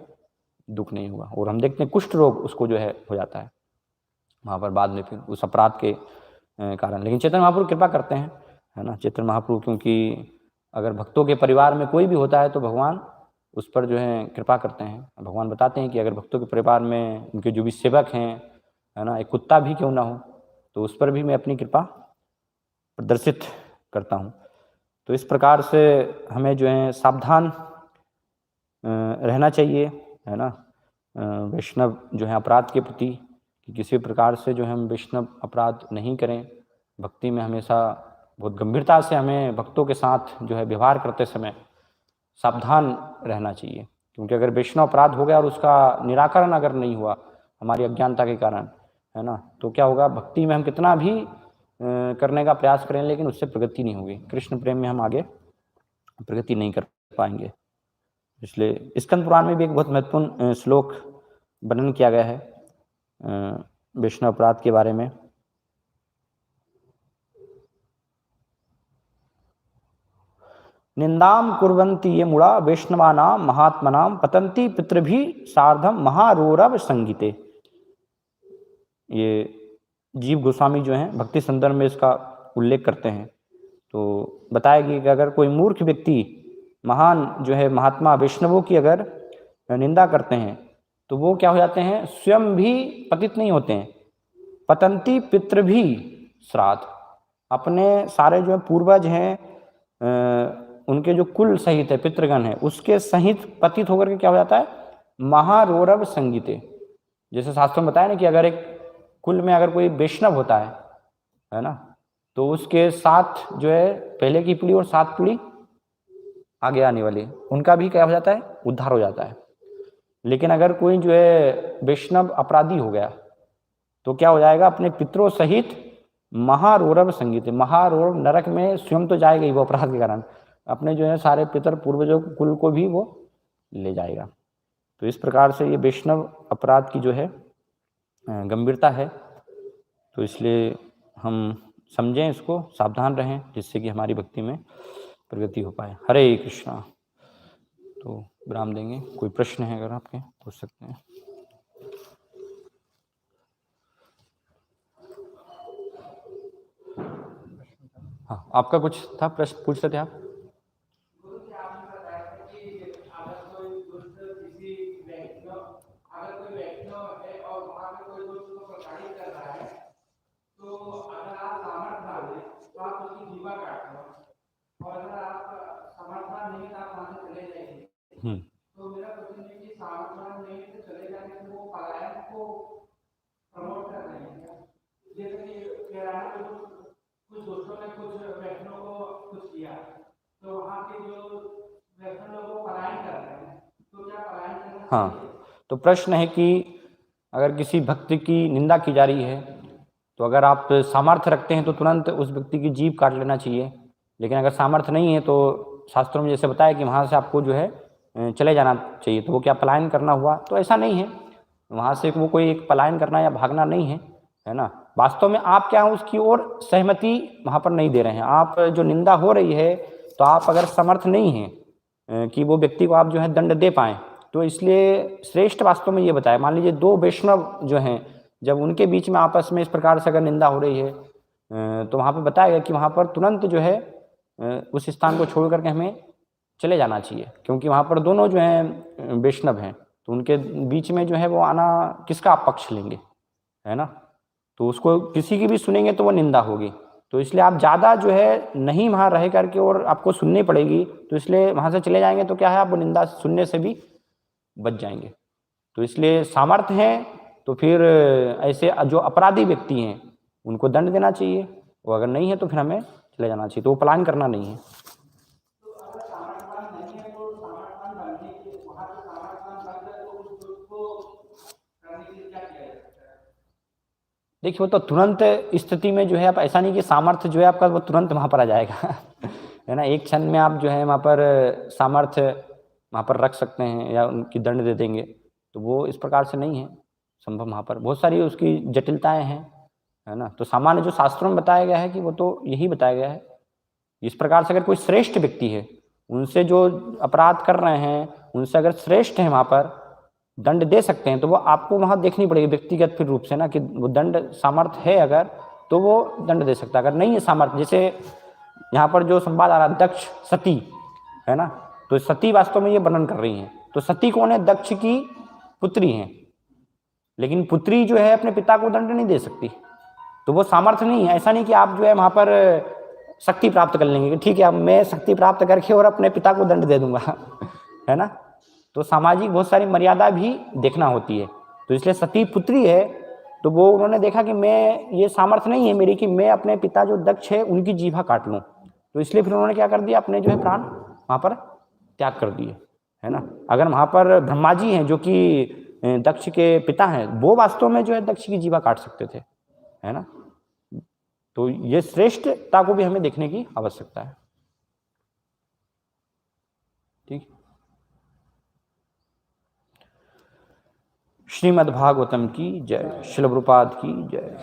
दुख नहीं होगा। और हम देखते हैं कुष्ठ रोग उसको जो है हो जाता है वहाँ पर बाद में फिर उस अपराध के कारण। लेकिन चैतन्य महाप्रभु कृपा करते हैं, है ना, चैतन्य महाप्रभु, क्योंकि अगर भक्तों के परिवार में कोई भी होता है तो भगवान उस पर जो है कृपा करते हैं। भगवान बताते हैं कि अगर भक्तों के परिवार में उनके जो भी सेवक हैं, है ना, एक कुत्ता भी क्यों ना हो, तो उस पर भी मैं अपनी कृपा प्रदर्शित करता हूँ। तो इस प्रकार से हमें जो है सावधान रहना चाहिए, है ना, वैष्णव जो है अपराध के प्रति, कि किसी प्रकार से जो है हम वैष्णव अपराध नहीं करें। भक्ति में हमेशा बहुत गंभीरता से हमें भक्तों के साथ जो है व्यवहार करते समय सावधान रहना चाहिए, क्योंकि अगर वैष्णव अपराध हो गया और उसका निराकरण अगर नहीं हुआ हमारी अज्ञानता के कारण, है ना, तो क्या होगा, भक्ति में हम कितना भी करने का प्रयास करें लेकिन उससे प्रगति नहीं होगी, कृष्ण प्रेम में हम आगे प्रगति नहीं कर पाएंगे। इसलिए स्कंद पुराण में भी एक बहुत महत्वपूर्ण श्लोक वर्णन किया गया है वैष्णव अपराध के बारे में। निंदाम कुर्वन्ति ये मूढ़ा वैष्णवानाम महात्मनाम पतंती पितृभि सार्धम महारोरव संगीते। ये जीव गोस्वामी जो हैं भक्ति संदर्भ में इसका उल्लेख करते हैं, तो बताया कि अगर कोई मूर्ख व्यक्ति महान जो है महात्मा वैष्णवों की अगर निंदा करते हैं तो वो क्या हो जाते हैं, स्वयं भी पतित नहीं होते हैं, पतंती पितृ भी श्राद्ध, अपने सारे जो पूर्वज हैं उनके जो कुल सहित है, पितृगण है, उसके सहित पतित होकर के क्या हो जाता है, महारोरव संगीते। जैसे शास्त्रों में बताया ना कि अगर एक कुल में अगर कोई वैष्णव होता है ना, तो उसके साथ जो है पहले की पीढ़ी और 7 पीढ़ी आगे आने वाली उनका भी क्या हो जाता है, उद्धार हो जाता है। लेकिन अगर कोई जो है वैष्णव अपराधी हो गया तो क्या हो जाएगा, अपने पितरों सहित महारोरव संगीत, महारोरव नरक में स्वयं तो जाएगा ही वो अपराध के कारण, अपने जो है सारे पितर पूर्वजों कुल को भी वो ले जाएगा। तो इस प्रकार से ये वैष्णव अपराध की जो है गंभीरता है, तो इसलिए हम समझें इसको, सावधान रहें, जिससे कि हमारी भक्ति में प्रगति हो पाए। हरे कृष्णा। तो विराम देंगे, कोई प्रश्न है अगर आपके पूछ सकते हैं। हाँ, आपका कुछ था प्रश्न, पूछ रहे थे आप? हम्म। हाँ, तो प्रश्न है कि अगर किसी भक्त की निंदा की जा रही है तो अगर आप सामर्थ्य रखते हैं तो तुरंत उस व्यक्ति की जीभ काट लेना चाहिए, लेकिन अगर सामर्थ्य नहीं है तो शास्त्रों में जैसे बताया कि वहाँ से आपको जो है चले जाना चाहिए। तो वो क्या पलायन करना हुआ? तो ऐसा नहीं है, वहाँ से वो कोई एक पलायन करना या भागना नहीं है, है ना। वास्तव में आप क्या है उसकी ओर सहमति वहाँ पर नहीं दे रहे हैं। आप जो निंदा हो रही है तो आप अगर समर्थ नहीं हैं कि वो व्यक्ति को आप जो है दंड दे पाएँ, तो इसलिए श्रेष्ठ वास्तव में ये बताया। मान लीजिए दो वैष्णव जो हैं, जब उनके बीच में आपस में इस प्रकार से अगर निंदा हो रही है तो वहाँ पे बताया गया कि वहाँ पर तुरंत जो है उस स्थान को छोड़ करके हमें चले जाना चाहिए, क्योंकि वहाँ पर दोनों जो हैं वैष्णव हैं, तो उनके बीच में जो है वो आना, किसका आप पक्ष लेंगे, है ना। तो उसको किसी की भी सुनेंगे तो वो निंदा होगी। तो इसलिए आप ज़्यादा जो है नहीं वहाँ रह करके और आपको सुननी पड़ेगी, तो इसलिए वहाँ से चले जाएंगे तो क्या है, आप वो निंदा सुनने से भी बच जाएंगे। तो इसलिए सामर्थ्य है तो फिर ऐसे जो अपराधी व्यक्ति हैं उनको दंड देना चाहिए, और अगर नहीं है तो फिर हमें चले जाना चाहिए। तो वो पलायन करना नहीं है। देखिए वो तो तुरंत स्थिति में जो है, आप ऐसा नहीं कि सामर्थ्य जो है आपका वो तुरंत वहाँ पर आ जाएगा है ना। एक क्षण में आप जो है वहाँ पर सामर्थ्य वहाँ पर रख सकते हैं या उनकी दंड दे देंगे, तो वो इस प्रकार से नहीं है संभव। वहाँ पर बहुत सारी उसकी जटिलताएं हैं, है ना। तो सामान्य जो शास्त्रों में बताया गया है कि वो तो यही बताया गया है। इस प्रकार से अगर कोई श्रेष्ठ व्यक्ति है, उनसे जो अपराध कर रहे हैं उनसे अगर श्रेष्ठ है वहाँ पर दंड दे सकते हैं, तो वो आपको वहाँ देखनी पड़ेगी व्यक्तिगत फिर रूप से ना, कि वो दंड सामर्थ्य है अगर तो वो दंड दे सकता है। अगर नहीं है सामर्थ्य, जैसे यहाँ पर जो संवाद आ रहा दक्ष सती, है ना, तो सती वास्तव में ये वर्णन कर रही हैं। तो सती कौन है? दक्ष की पुत्री हैं, लेकिन पुत्री जो है अपने पिता को दंड नहीं दे सकती, तो वो सामर्थ्य नहीं है। ऐसा नहीं कि आप जो है वहाँ पर शक्ति प्राप्त कर लेंगे कि ठीक है अब मैं शक्ति प्राप्त करके और अपने पिता को दंड दे दूंगा है ना। तो सामाजिक बहुत सारी मर्यादा भी देखना होती है। तो इसलिए सती पुत्री है, तो वो उन्होंने देखा कि मैं, ये सामर्थ्य नहीं है मेरी कि मैं अपने पिता जो दक्ष है उनकी जीभा काट लूँ, तो इसलिए फिर उन्होंने क्या कर दिया, अपने जो है प्राण वहाँ पर त्याग कर दिए, है ना। अगर वहाँ पर ब्रह्मा जी हैं जो कि दक्ष के पिता हैं, वो वास्तव में जो है दक्ष की जीभा काट सकते थे, है ना। तो ये श्रेष्ठता को भी हमें देखने की आवश्यकता है। ठीक। श्रीमद् भागवतम की जय। श्रील प्रभुपाद की जय।